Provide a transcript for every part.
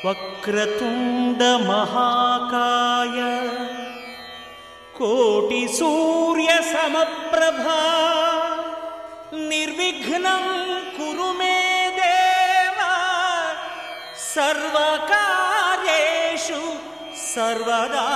వక్రతుండ మహాకాయ కోటి సూర్య సమప్రభా నిర్విఘ్నం కురు మే దేవ సర్వకార్యేషు సర్వదా.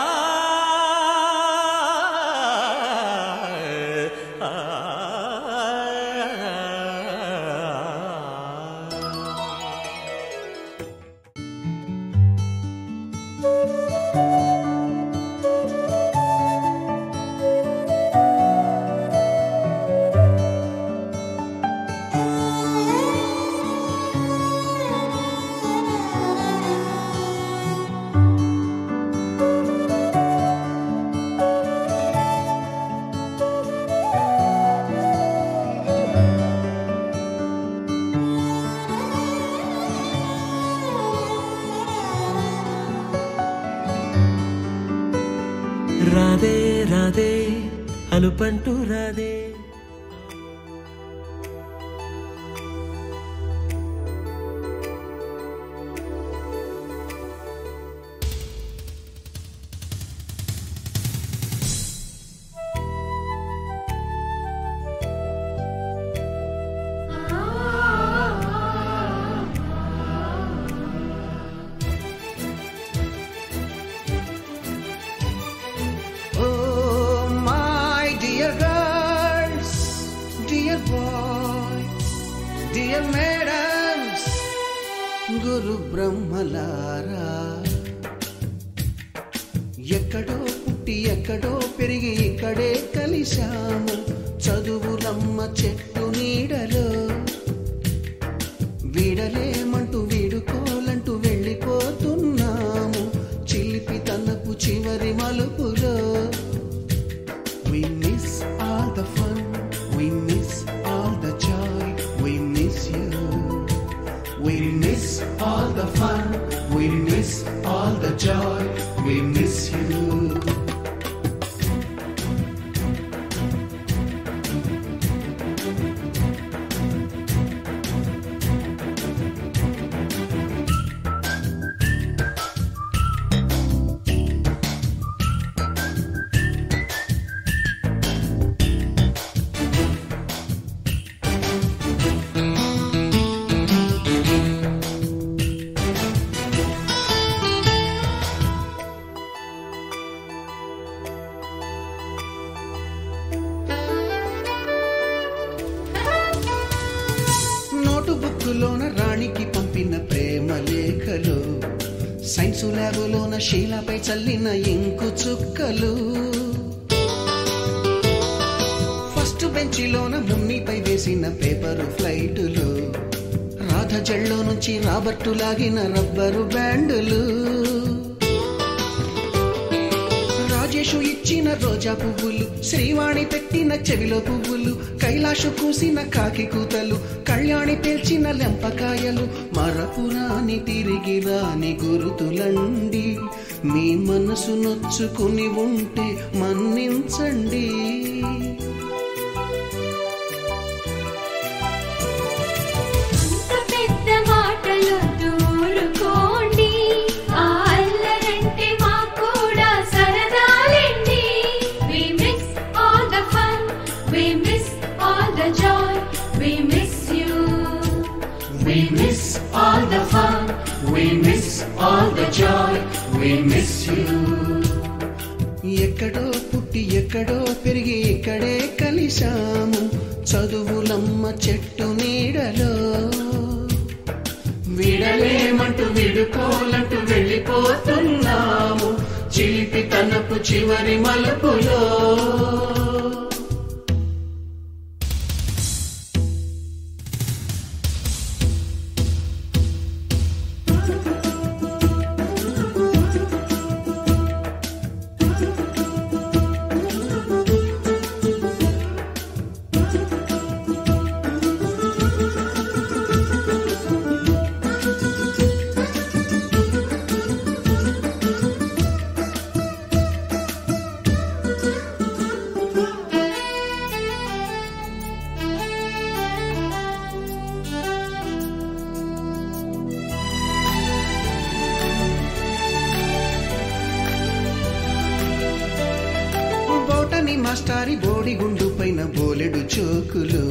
రాధే రాధే అలుపంటూ రాధే. Dear madams, గురు బ్రహ్మలారా, ఎక్కడో పుట్టి ఎక్కడో పెరిగి ఇక్కడే కలిశాము చదువులమ్మ చెట్టు నీడలో. వీడలేమంటూ వీడుకోలంటూ వెళ్ళిపోతున్నాము చిలిపి తనపు చివరి మలుపులో. We miss all the fun, we miss all the joy, we miss you. We miss all the fun, we miss all the joy, we miss you. బుక్కులోన రాణికి పంపిన ప్రేమ లేఖలు, సైన్సు ల్యాబులోన శీలపై చల్లిన ఇంకు చుక్కలు, ఫస్ట్ బెంచిలోన మున్నిపై వేసిన పేపరు ఫ్లైటులు, రాధ జల్లో నుంచి రాబర్టు లాగిన rubber బ్యాండులు, Rajesh ఇచ్చిన రోజా పువ్వులు, శ్రీవాణి పెట్టిన చెవిలో పువ్వులు, కైలాషు కూసిన కాకి కూతలు, కళ్యాణి పేల్చిన లెంపకాయలు, మరపురాని తిరిగి రాని గురుతులండి. మీ మనసు నొచ్చుకుని ఉంటే మన్నించండి. We miss all the fun, we miss all the joy, we miss you. ఎక్కడో పుట్టి ఎక్కడో పెరిగి ఇక్కడే కలిశాము చదువులమ్మ చెట్టు నీడలో. విడలేమంటూ విడుకోలంటూ వెళ్ళిపోతున్నాము చిలిపి తనపు చివరి మలుపులో. మాస్టారి బోడిగుండు పైన బోలెడు చోకులు,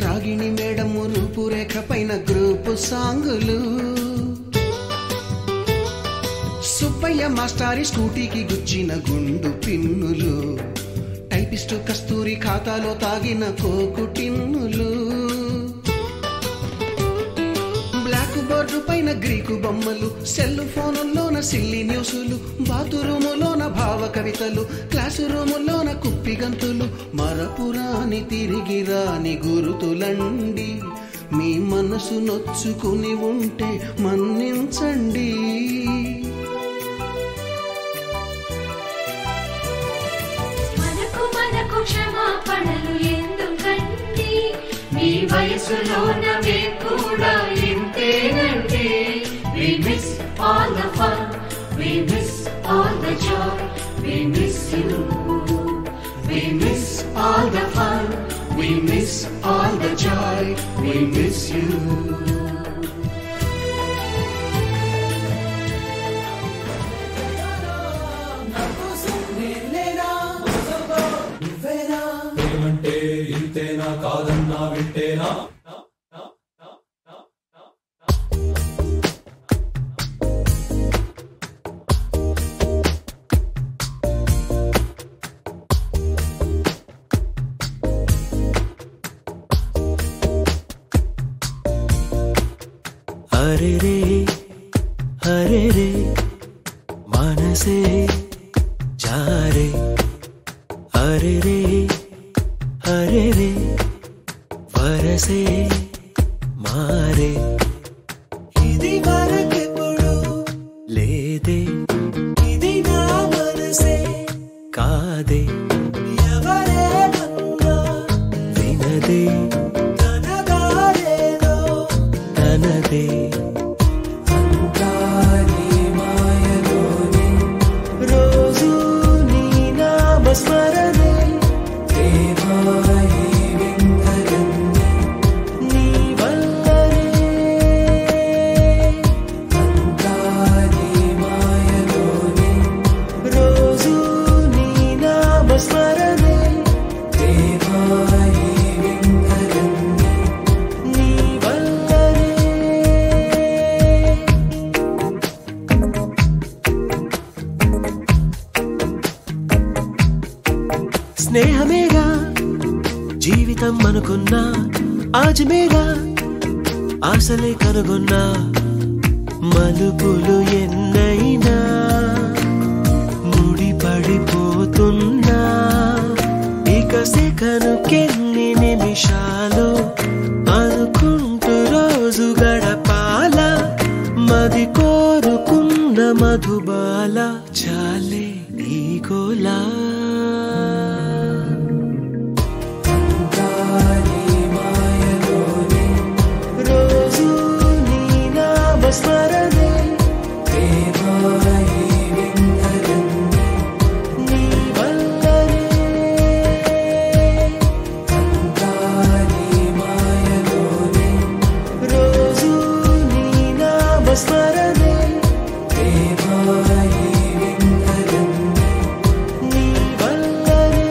రాగిణి మేడము రూపురేఖ పైన గ్రూపు సాంగులు, సుబ్బయ్య మాస్టారి స్కూటీకి గుచ్చిన గుండు పిన్నులు, టైపిస్టు కస్తూరి ఖాతాలో తాగిన కోకు టిన్నులు, బ్లాక్ బోర్డు పైన గ్రీకు బొమ్మలు, సెల్ ఫోనుల్లోన సిల్లి న్యూసులు, బాతురూములోన భావ కవితలు, క్లాసు రూములోన కుప్పి గంతులు, మరపురాని తిరిగి రాని గురుతులండి, మీ మనసు నొచ్చుకుని ఉంటే మన్నించండి. మనకు క్షమాపణలు ఎందుకండి, మీ వయసులోన మేము కూడా ఇంతేనండి. We miss all the fun, we miss all the joy, we miss you. We miss all the fun, we miss all the joy, we miss you. ఏమంటే ఇంతేనా కాదన్నా వింటేనా అరే రే మనసే జారే, అరే రే వరసే మారే, ఇది వరకెప్పుడు లేదే, ఇది నా మనసే కాదే, ఎవరేమన్నా వినదే, తనదారేదో తనదే, అంతా నీ మాయలోనే, రోజు నీ నామస్మరణే, దేవాయి వింతలన్నీ నీ వల్లనే, అంతా నీ మాయలోనే, రోజు నీ నామస్మరణే, దేవాయి వింతలన్నీ నీ వల్లనే. స్నేహమేగా జీవితం అనుకున్నా, ఆజమేగా ఆశలే కనుగొన్నా, మలుపులు ఎన్నైనా ముడిపడిపోతున్నా, ఇక సెకనుకెన్ని నిమిషాలు అనుకుంటూ రోజు గడపాల, మది కోరుకున్న మధుబాల చాలే నీకోలా. రోజు నీ నామస్మరణే, దేవాయి వింతలన్నీ నీ వల్లనే, అంతా నీ మాయలోనే, రోజు నీ నామస్మరణే, దేవాయి వింతలన్నీ నీ వల్లనే.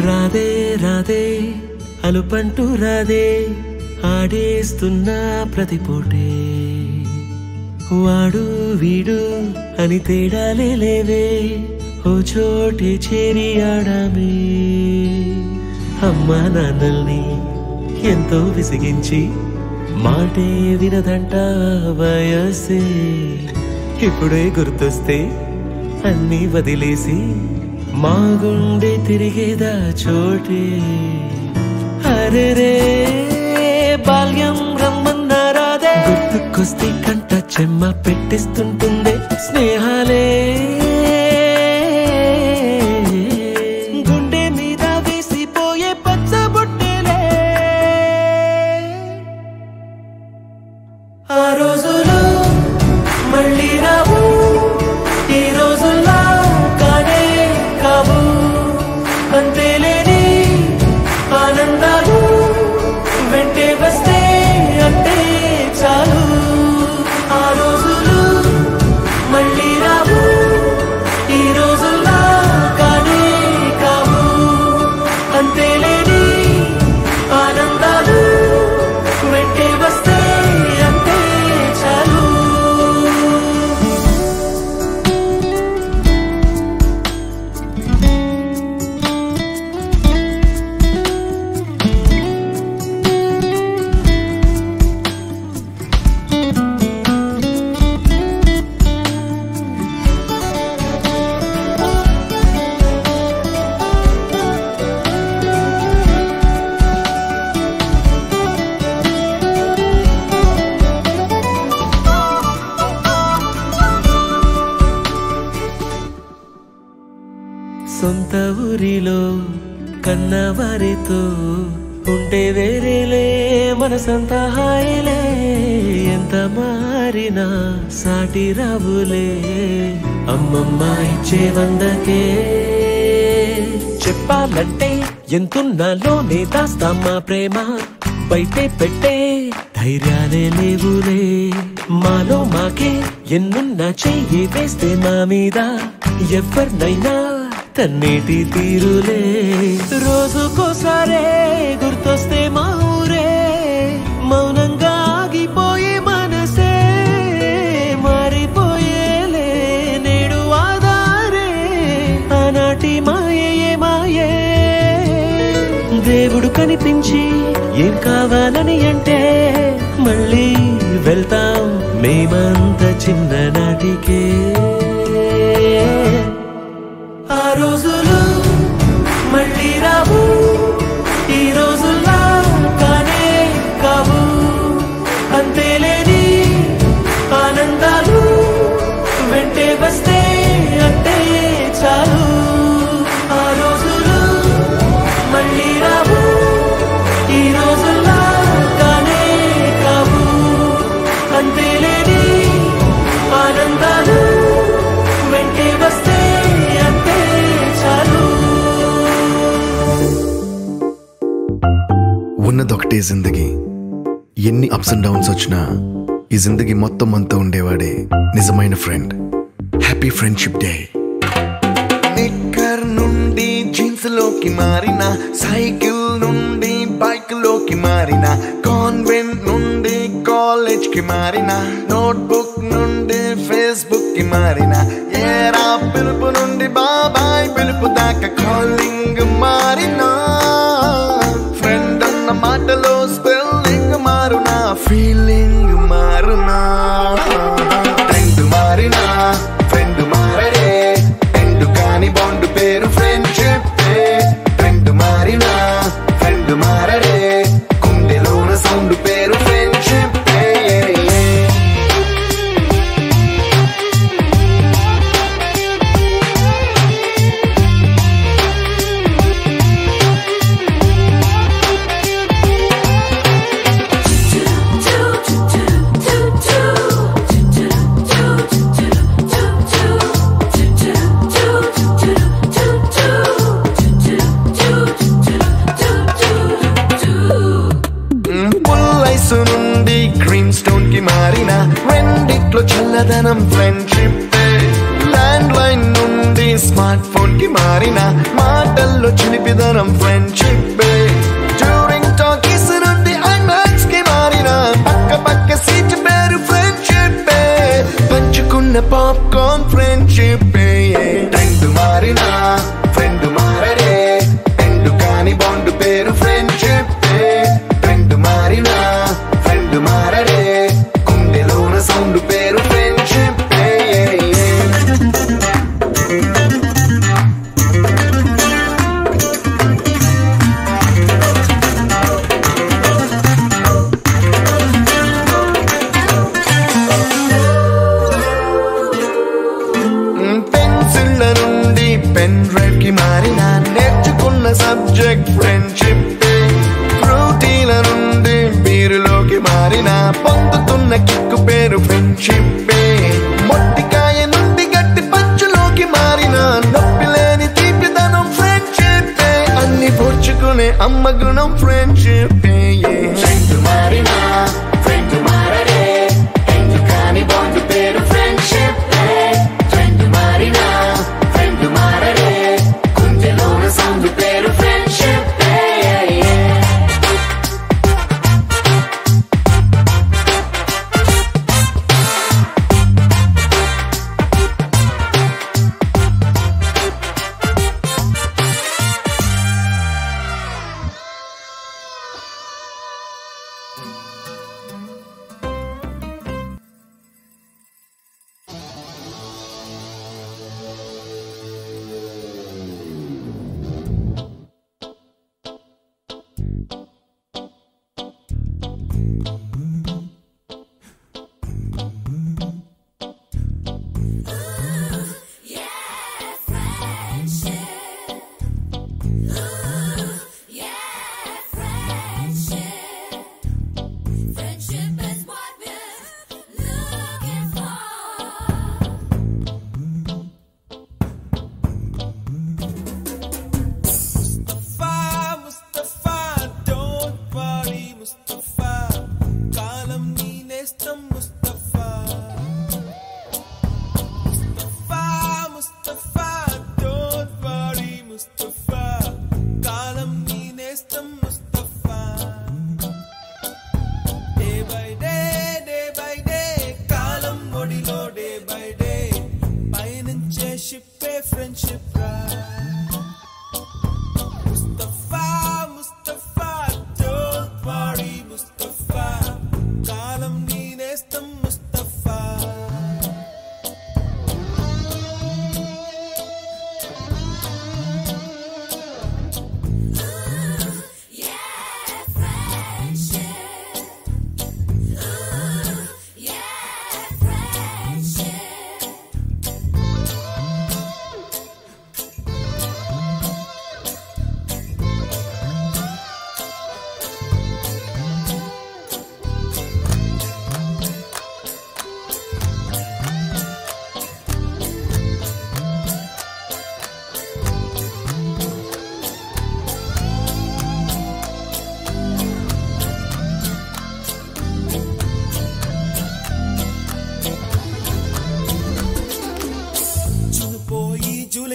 రాదే రాదే అలుపంటూ రాదే ఆడేస్తున్నా ప్రతిపూటే వాడు వీడు అని తేడాలే లేవే ఓ చోటే చేరి ఆడామే అమ్మా నాన్నల్ని ఎంతో విసిగించి మాటే వినదంట వయసే ఇప్పుడే గుర్తొస్తే అన్నీ వదిలేసి మా గుండె తిరిగేదా చోటే అరే రే బాల్యం రమ్మన్నారాదే గుర్తుకొస్తే కంట చెమ్మ పెట్టిస్తుంటుందే స్నేహాలే గుండె మీద వేసిపోయే పచ్చబొట్టెలే ఆ రోజులు మళ్ళీ రావు ఈ రోజుల్లా కానే కావు అంతేలేని ఆనందాలు వెంటే వస్తే అంటే చాలు ఆ రోజులు మళ్ళీ రావు ఈ రోజుల్లా కానే కావు అంతేలేని ఆనందాలు వెంటే వస్తే అంటే చాలు సొంత ఊరిలో కన్నవారితో ఉంటే వేరేలే మనసంతా హాయిలే ఎంత మారినా సాటి రావులే అమ్మమ్మ ఇచ్చే వందకే చెప్పాలంటే ఎంతున్నాలోనే దాస్తామా ప్రేమ బయటే పెట్టే ధైర్యాలే లేవులే మాలో మాకే ఎన్నున్నా చెయ్యి వేస్తే మా మీద ఎవరినైనా తన్నేటి తీరులే రోజుకోసారే గుర్తొస్తే మా ఊరే మౌనంగా ఆగిపోయే మనసే మారిపోయేలే నేడు ఆధారే ఆనాటి మాయే మాయే దేవుడు కనిపించి ఏం కావాలని అంటే మళ్ళీ వెళ్తాం మేమంత చిన్ననాటికే ఆ రోజులు మళ్ళీ రావు ఈ రోజుల్లా కానే కావు అంతేలేని ఆనందాలు వెంటే వస్తే అంటే చాలు ఆ రోజులు మళ్ళీ రావు ఈ రోజుల్లా కానే కావు అంతేలేని ఆనందాలు వెంటే వస్తే అంటే చాలు ఉన్నదొకటే జిందగీ ఎన్ని అప్స్ అండ్ డౌన్స్ వచ్చినా ఈ జిందగీ మొత్తం అంతా ఉండేవాడే నిజమైన ఫ్రెండ్ హ్యాపీ ఫ్రెండ్షిప్ డే నిక్కర్ నుండి జీన్స్ లోకి మారిన సైకిల్ నుండి బైక్ లోకి మారిన కాన్వెంట్ నుండి కాలేజ్ కి మారిన నోట్బుక్ నుండి ఫేస్బుక్ కి మారిన ఏరా పిలుపు నుండి బాబాయ్ పిలుపు దాకా కాలింగ్ మారిన ఫ్రెండ్ అన్న మాటలో స్పెల్లింగ్ మారునా ఫీలింగ్ మారునా ట్రెండ్ మారినా ఫ్రెండ్ మారడే ఎండు కాని బాండ్ పేరు ఫ్రెండ్షిప్ ట్రెండ్ మారినా ఫ్రెండ్ మారడే గుండెలోన సౌండ్ పేరు ఫ్రెండ్షిప్ నుండి గ్రీన్ స్టోన్ కి మారిన రెండిట్లో చల్లదనం ఫ్రెండ్షిప్ ల్యాండ్ లైన్ నుండి స్మార్ట్ ఫోన్ కి మారిన మాటల్లో చిలిపిదనం ఫ్రెండ్షిప్ డ్యూరింగ్ టాకీస్ నుండి ఐమాక్స్ కి మారిన పక్క పక్క సీట్ పేరు ఫ్రెండ్షిప్ పంచుకున్న పాప్కార్న్ ఫ్రెండ్షిప్ ట్రెండ్ మారిన ఫ్రెండ్ మారడే ఎండు కాని బాండ్ పేరు ఫ్రెండ్షిప్ ట్రెండ్ మారిన ఫ్రెండ్ మారడే గుండెలోన సౌండ్ పేరు ఫ్రెండ్షిప్ పెన్సిళ్ళ నుండి పెన్ డ్రైవ్ కి మారిన నేర్చుకున్న సబ్జెక్ట్ ఫ్రెండ్షిప్ ఫ్రూటీల నుండి బీరులోకి మారిన పొందుతున్న కిక్కు పేరు ఫ్రెండ్షిప్ మొట్టికాయ నుండి గట్టి పంచులోకి మారిన నొప్పి లేని తీపిదనం ఫ్రెండ్షిప్ అన్ని పూడ్చుకునే అమ్మ గుణం ఫ్రెండ్షిప్ ఫ్రెండ్ మారిన ఫ్రెండ్ మారడే ఎందు కాని బాండ్ పేరు ఫ్రెండ్షిప్ ఫ్రెండ్ మారిన ఫ్రెండ్ మారడే గుండెలోన సౌండ్ పేరు ఫ్రెండ్షిప్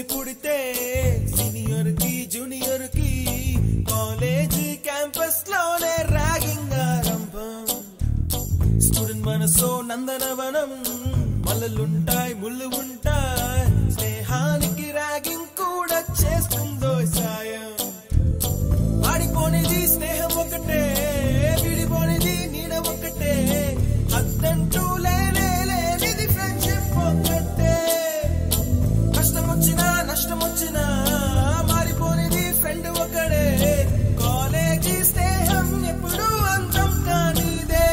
పుడితే సీనియర్ కి జూనియర్ కి కాలేజీ క్యాంపస్ లోనే ర్యాగింగ్ ఆరంభం స్టూడెంట్ మనసో నందనవనం మల్లలుంటాయి ముళ్ళు ఉంటాయి స్నేహానికి ర్యాగింగ్ కూడా చేస్తుందో సాయం వాడిపోనిది స్నేహం ఒకటే విడిపోనిది నీడ ఒకటే అద్దంటూ లేనిది ఫ్రెండ్షిప్ ఒకటే కష్టం వచ్చినా నష్టం వచ్చినా మారిపోనిది ఫ్రెండ్ ఒకడే కాలేజీ స్నేహం ఎప్పుడు అంతం కానిదే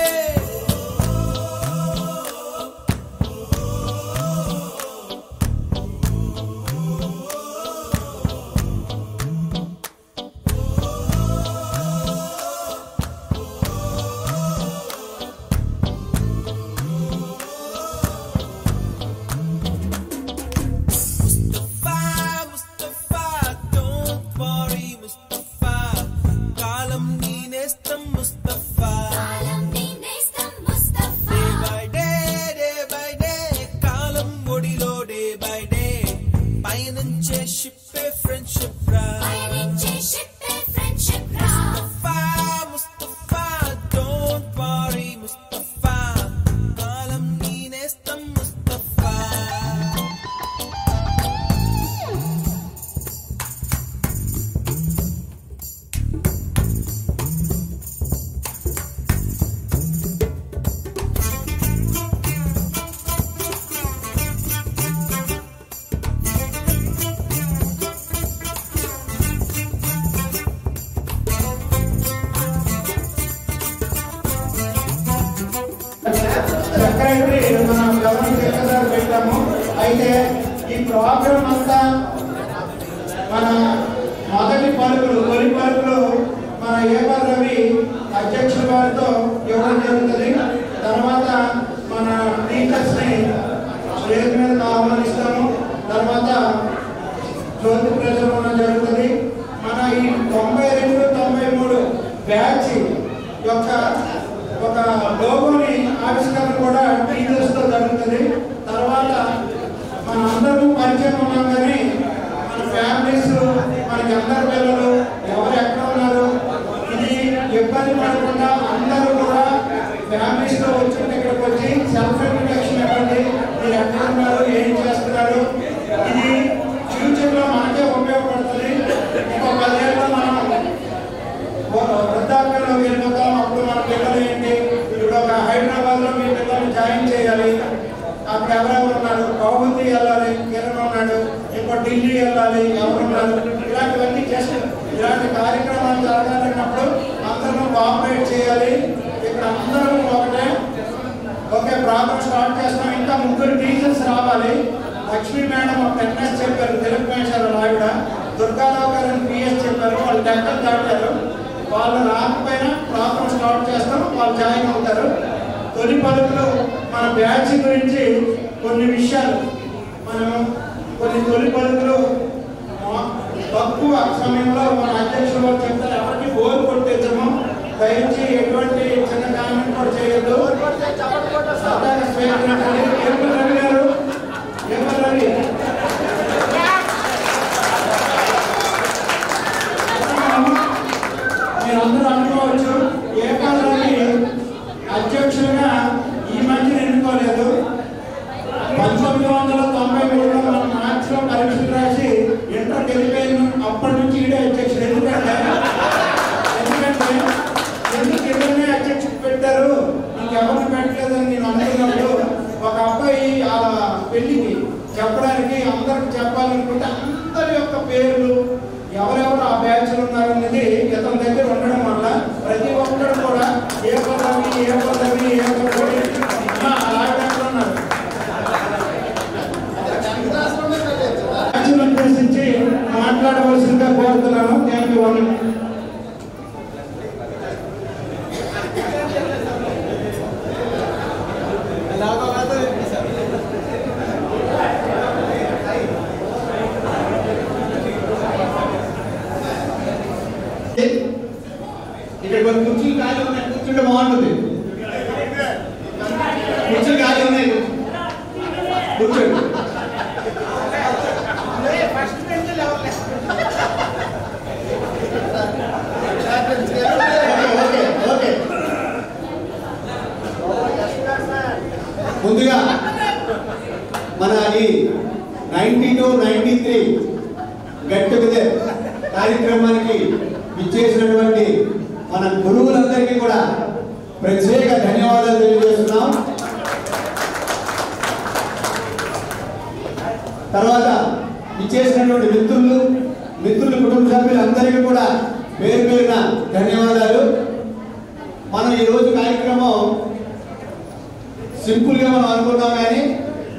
పైన సెక్రటరీ మనం గవర్నమెంట్ సెక్రటరీ పెట్టాము. అయితే ఈ ప్రోగ్రామ్ అంతా మన మొదటి పలుకులు తొలి పలుకులు మన ఏపర్ రవి అధ్యక్షుల వారితో ఇవ్వడం జరుగుతుంది. తర్వాత మన టీచర్స్ని స్టేజ్ మీద ఆహ్వానిస్తాము. తర్వాత జ్యోతి ప్రజలు జరుగుతుంది. మన ఈ 92-93 బ్యాచ్ యొక్క ఒక లోగోని ఆవిష్కరణ కూడా టీచర్స్తో జరుగుతుంది. తర్వాత మన అందరూ పరిచయం ఉన్నాం కానీ మన ఫ్యామిలీస్ మనకి అందరు పిల్లలు ఎవరు ఎక్కడ ఉన్నారు ఇది ఇబ్బంది పడకుండా అందరూ కూడా ఫ్యామిలీస్తో వచ్చి ఇక్కడికి వచ్చి సెల్ఫ్ ఇంట్రడక్షన్ ఇవ్వండి. మీరు ఎక్కడ ఉన్నారు, ఏం చేస్తున్నారు, ఇది ఫ్యూచర్లో మనకే ఉపయోగపడుతుంది. ఇంకో 10 ఏళ్ళలో మనం వృద్ధాప్యంలో వెళ్ళిపోతాం. అప్పుడు మన పిల్లలు ఏంటి, ఇప్పుడు ఒక హైదరాబాద్లో మీ పిల్లల్ని జాయిన్ చేయాలి, అప్పుడు ఎవరెవరు ఉన్నారు, కౌముది వెళ్ళాలి, కిరణ్ ఉన్నాడు, ఇంకో ఢిల్లీ వెళ్ళాలి, ఎవరున్నారు, ఇలాంటివన్నీ జస్ట్ ఇలాంటి కార్యక్రమాలు జరగాలన్నప్పుడు అందరూ కోఆపరేట్ చేయాలి. ఇక్కడ అందరూ ఒకే ప్రోగ్రామ్ స్టార్ట్ చేస్తాం. ఇంకా 3 టీచర్స్ రావాలి. లక్ష్మీ మేడం ఒక ఎన్ఎస్ చెప్పారు, తెలుగు మేషాలు ఆవిడ, దుర్గారావు గారు పిఎస్ చెప్పారు, వాళ్ళు టెక్కలు దాటారు. వాళ్ళు రాకపోయినా ప్రోగ్రామ్ స్టార్ట్ చేస్తాం, వాళ్ళు జాయిన్ అవుతారు. తొలి పలుకులు మన బ్యాచ్ గురించి కొన్ని విషయాలు మనం కొన్ని తొలి పలుకులు తక్కువ సమయంలో మన అధ్యక్షులు వారు చెప్తారు. ఎవరికి బోర్ కొట్టేద్దాము, దయచి ఎటువంటి చిన్న కామెంట్ కూడా చేయొద్దు. ఏపర్ రవి గారు, ఏపర్ రవి మీరందరూ అనుకోవచ్చు ఏపర్ రవి అధ్యక్షులుగా ఈ మధ్య ఎన్నుకోలేదు. 1993లో మనం మార్చిలో పరీక్షలు రాసి ఇంటర్ వెళ్ళిపోయిన అప్పటి నుంచి ఈడే అధ్యక్షుడు. ఎందుకంటే ఎందుకు ఇద్దరినే అధ్యక్షుడు పెట్టారు, ఇంకెవరిని పెట్టలేదని నేను అనుకున్నప్పుడు ఒక అబ్బాయి ఆ పెళ్లికి చెప్పడానికి అందరికి చెప్పాలనుకుంటే అందరి యొక్క పేర్లు ఎవరెవరు ఆ బ్యాచ్లు ఉన్నారనేది ఇతని దగ్గర ఉండడం వల్ల ప్రతి ఒక్కరు కూడా ఏ పదవి ఏ పదవి ఏ పదవి అలాగే ఉన్నారు. ఉద్దేశించి మాట్లాడవలసిందిగా కోరుతున్నాను. Thank you. ఇక్కడ కొన్ని కుర్చీలు ఖాళీ ఉన్నాయి, కూర్చుంటే బాగుంటుంది. కుర్చీలు ఖాళీ ఉన్నాయి, కూర్చోండి. ముందుగా మన ఈ 92-93 గెట్ టుగెదర్ కార్యక్రమానికి ఇచ్చేసినటువంటి మన గురువులందరికీ కూడా ప్రత్యేక ధన్యవాదాలు తెలియజేస్తున్నాం. తర్వాత ఇచ్చేసినటువంటి మిత్రులు కుటుంబ సభ్యులందరికీ కూడా పేరు పేరున ధన్యవాదాలు. మనం ఈరోజు కార్యక్రమం సింపుల్గా మనం అనుకున్నాం కానీ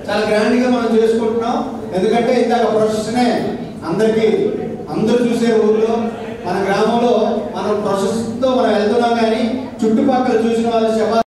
చాలా గ్రాండ్గా మనం చేసుకుంటున్నాం. ఎందుకంటే ఇందాక ప్రొసెషనే అందరూ చూసే ఊళ్ళో మన గ్రామంలో మనం ప్రొసెస్తో మనం వెళ్తున్నాం కానీ చుట్టుపక్కల చూసిన వాళ్ళు శవ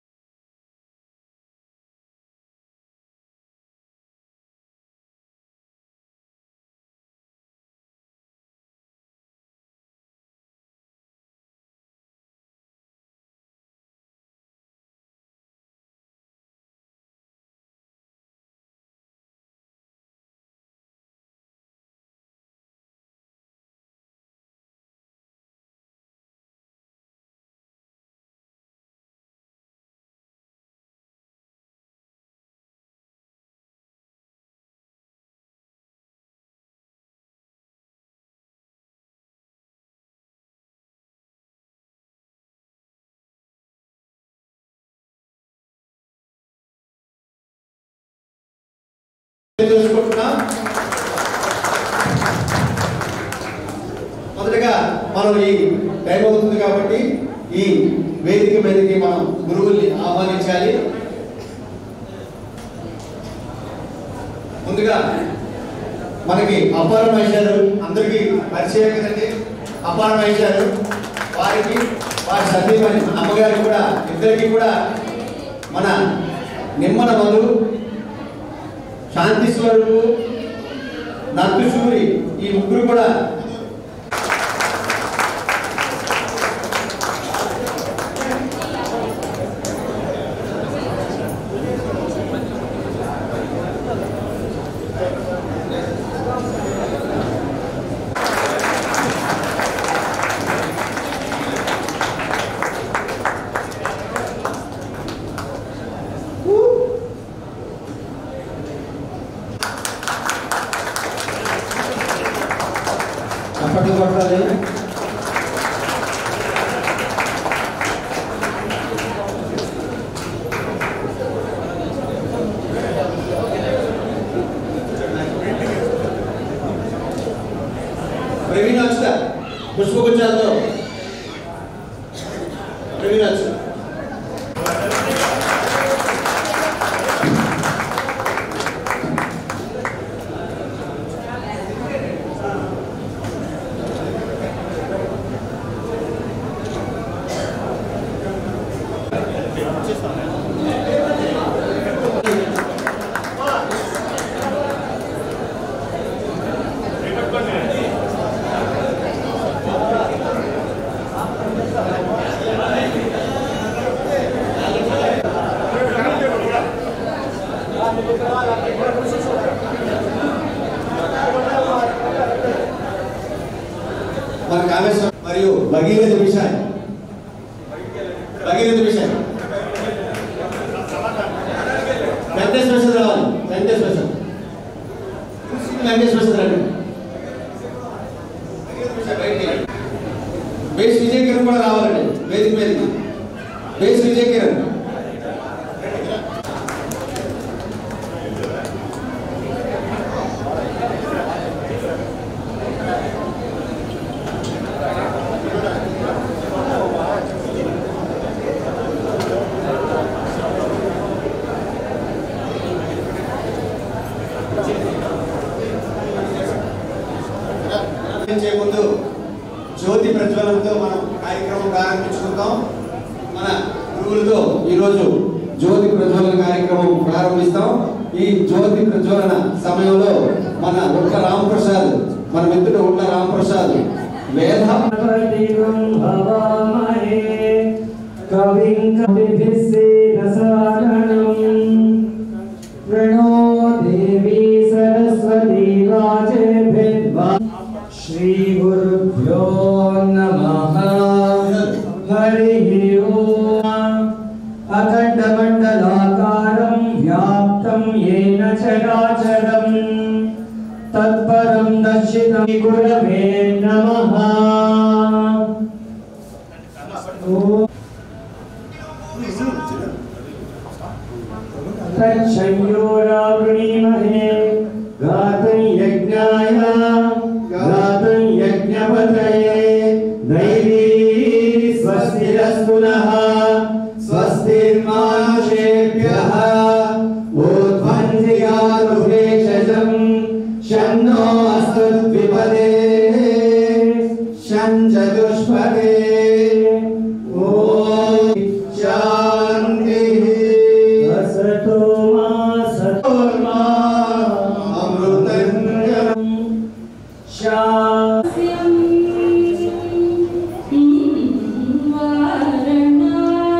చేసుకుంటున్నాం. మొదటగా మనం ఈ టైం అవుతుంది కాబట్టి ఈ వేదిక మీదకి మనం గురువుల్ని ఆహ్వానించాలి. ముందుగా మనకి అప్పార మహేశారు అందరికీ పరిచయం కదండి. అప్పార మహేశారు వారికి వారి సతీమణి అమ్మగారికి కూడా ఇద్దరికి కూడా మన నిమ్మల మధు, శాంతి స్వరూపు, నర్తుశూరి ఈ ముగ్గురు కూడా అప్పటి కొట్టాలి. ప్రవీణ్ వచ్చా పుష్పగుచ్చాలతో ప్రవీణ్ వచ్చా మన కామేశ్వరం మరియు భగీరథ విషయం వెంకటేశ్వర ప్రసాద్ రావాలి. వెంకటేశ్వర ప్రసాద్ రండి. బేస్ విజయ్ కిరణ్ కూడా రావాలండి వేదిక మీదకి. బేస్ విజయ్ కిరణ్ ముందు జ్యోతి ప్రజ్వలంతో మనం కార్యక్రమం ప్రారంభించుకుందాం. మన గురువులతో ఈరోజు జ్యోతి ప్రజ్వలన కార్యక్రమం ప్రారంభిస్తాం. ఈ జ్యోతి ప్రజ్వలన సమయంలో మన ఉట్ల రామప్రసాద్, మన మిత్రుడు ఉట్ల రామప్రసాద్ వేద श्री गुरुभ्यो नमः। हरिः ओम्। अखण्डमण्डलाकारं व्याप्तं येन चराचरं तत्परं दर्शितं गुरवे नमः। तच्छयोरावृणीमहे गातुं यज्ञाय गातुं यज्ञपतये दैवी स्वस्तिरस्तु नः। स्वस्तिर्मानुषेभ्यः ऊर्ध्वन्धियातु भेषजं शन्नो अस्तु द्विपदे शञ्चतुष्पदे। ॐ शान्तिः। असतो मा सतो मा अमृतं शास्यं वारणास्यं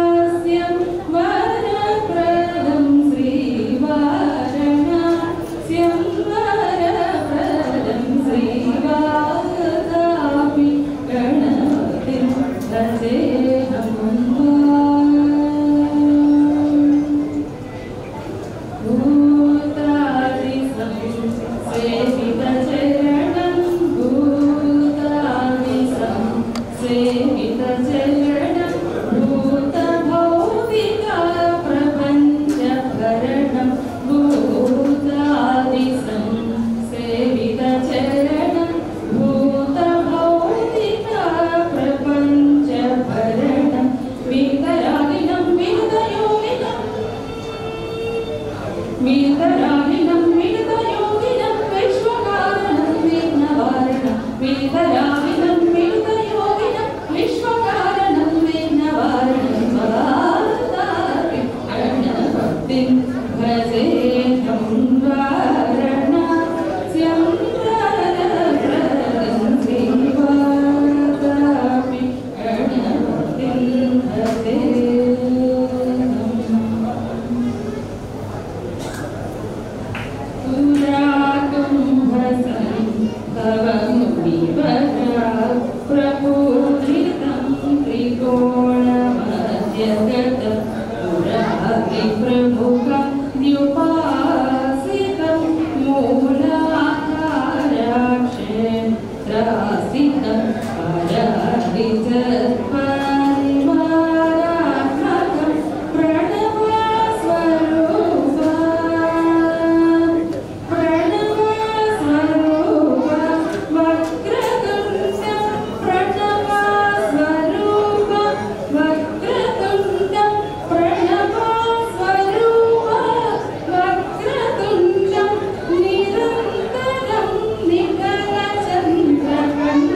నిరంతరం నికల చంద్రకంఠ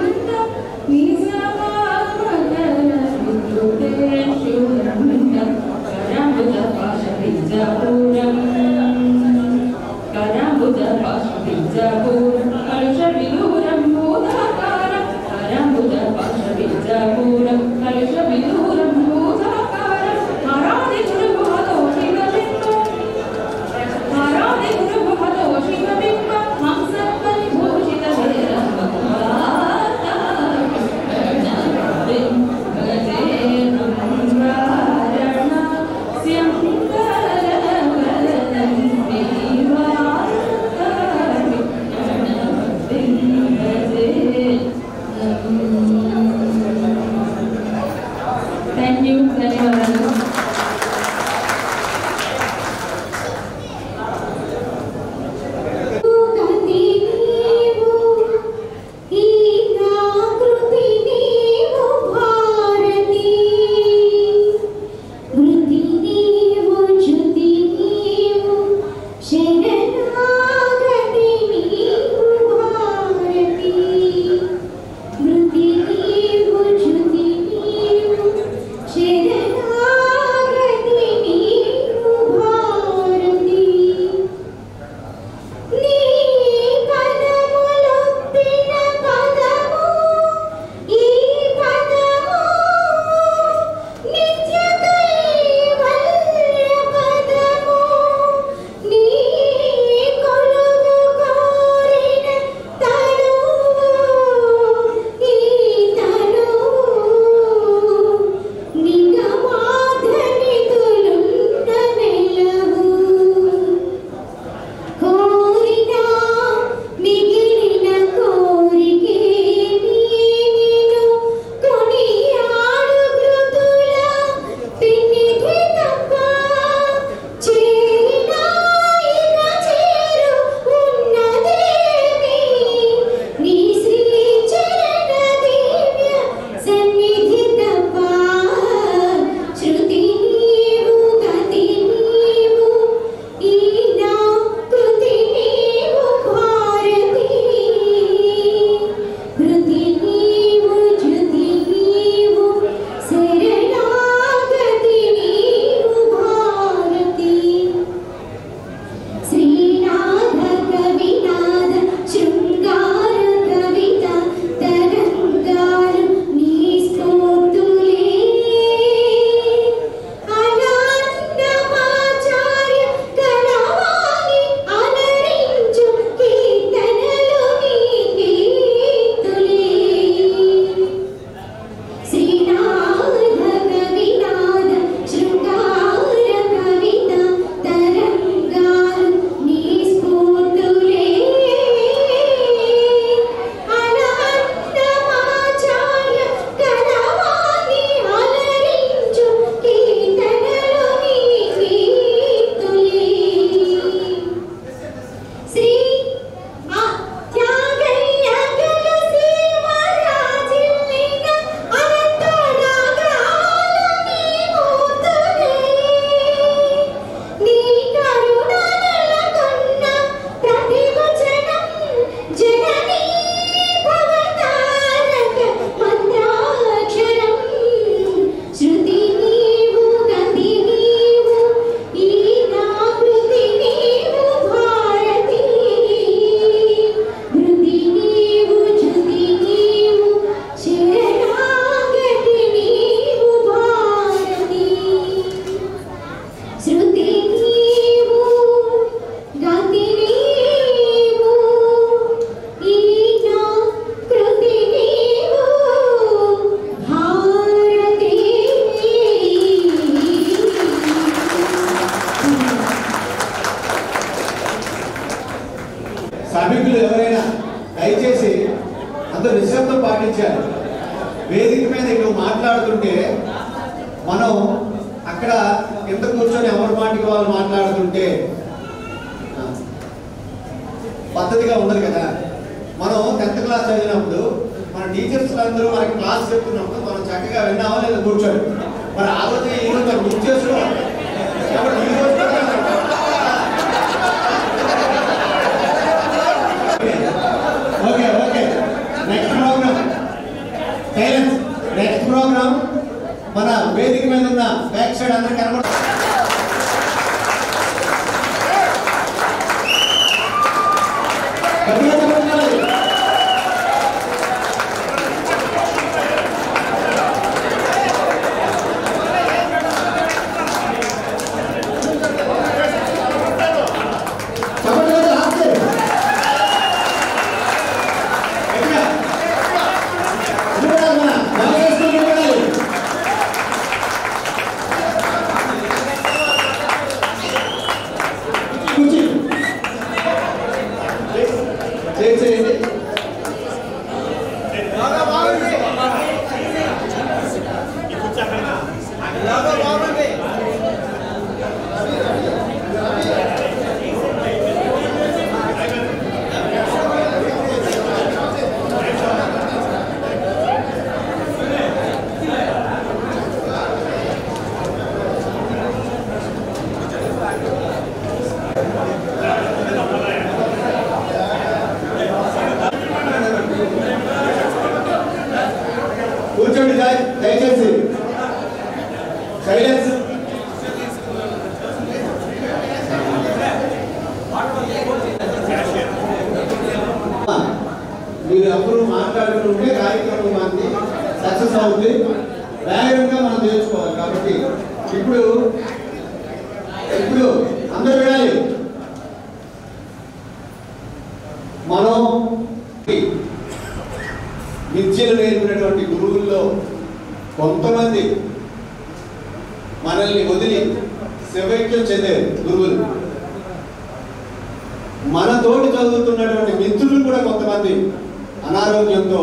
అక్కడ కింద కూర్చొని ఎవరి మాటికి వాళ్ళు మాట్లాడుతుంటే పద్ధతిగా ఉండదు కదా. మనం 10th క్లాస్ చదివినప్పుడు మన టీచర్స్ అందరూ మనకి క్లాస్ చెప్తున్నప్పుడు మనం చక్కగా విన్నామా లేదా కూర్చోండి. మరి ఆ రోజు ఈ రోజు మనం బుక్ చేసుకోవాలి. ఈ రోజు okay okay next programme silence. Next programme మన వేదిక మీద ఉన్న బ్యాక్ సైడ్ అందరికి కనబడుతుంది. దయచేసి సైలెన్స్. మీరు అందరూ మాట్లాడుతుంటే కార్యక్రమం మనకి సక్సెస్ అవుతుంది. వేగంగా మనం నేర్చుకోవాలి. కాబట్టి ఇప్పుడు అందరూ వినాలి. మనం విద్యను నేర్పినటువంటి గురువుల్లో కొంతమంది మనల్ని వదిలి శివైక్యం చెందే గురువులు, మన తోటి చదువుతున్నటువంటి మిత్రులు కూడా కొంతమంది అనారోగ్యంతో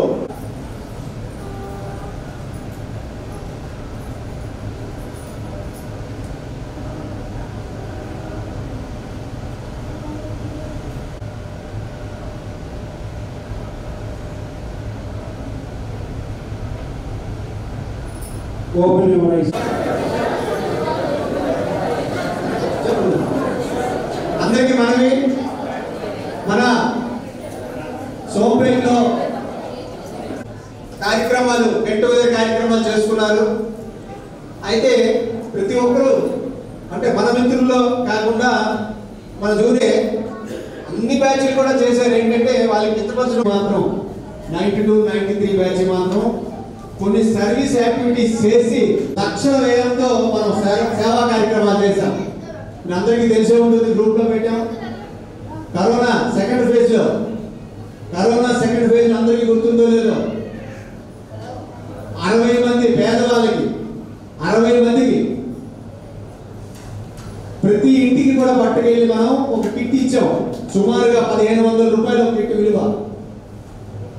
అందరికీ మనవి. మన సోంపేటలో కార్యక్రమాలు గెట్ టుగెదర్ కార్యక్రమాలు చేసుకున్నారు. అయితే ప్రతి ఒక్కరు అంటే మన మిత్రుల్లో కాకుండా మన చూసే అన్ని బ్యాచ్లు కూడా చేశారు. ఏంటంటే వాళ్ళకి మిత్రపక్షులు మాత్రం 92, 93 బ్యాచ్ మాత్రం కొన్ని సర్వీస్ యాక్టివిటీస్ చేసి లక్షల వ్యయంతో మనం సేవా కార్యక్రమాలు చేశాం. మీ అందరికీ తెలిసే ఉంటుంది, గ్రూప్ లో పెట్టాం. కరోనా సెకండ్ ఫేజ్ అందరికీ గుర్తుందో లేదో 60 మంది పేదవాళ్ళకి 60 మందికి ప్రతి ఇంటికి కూడా పట్టుకెళ్ళి మనం ఒక కిట్ ఇచ్చాం. సుమారుగా 1500 రూపాయలు ఒక కిట్ విలువ.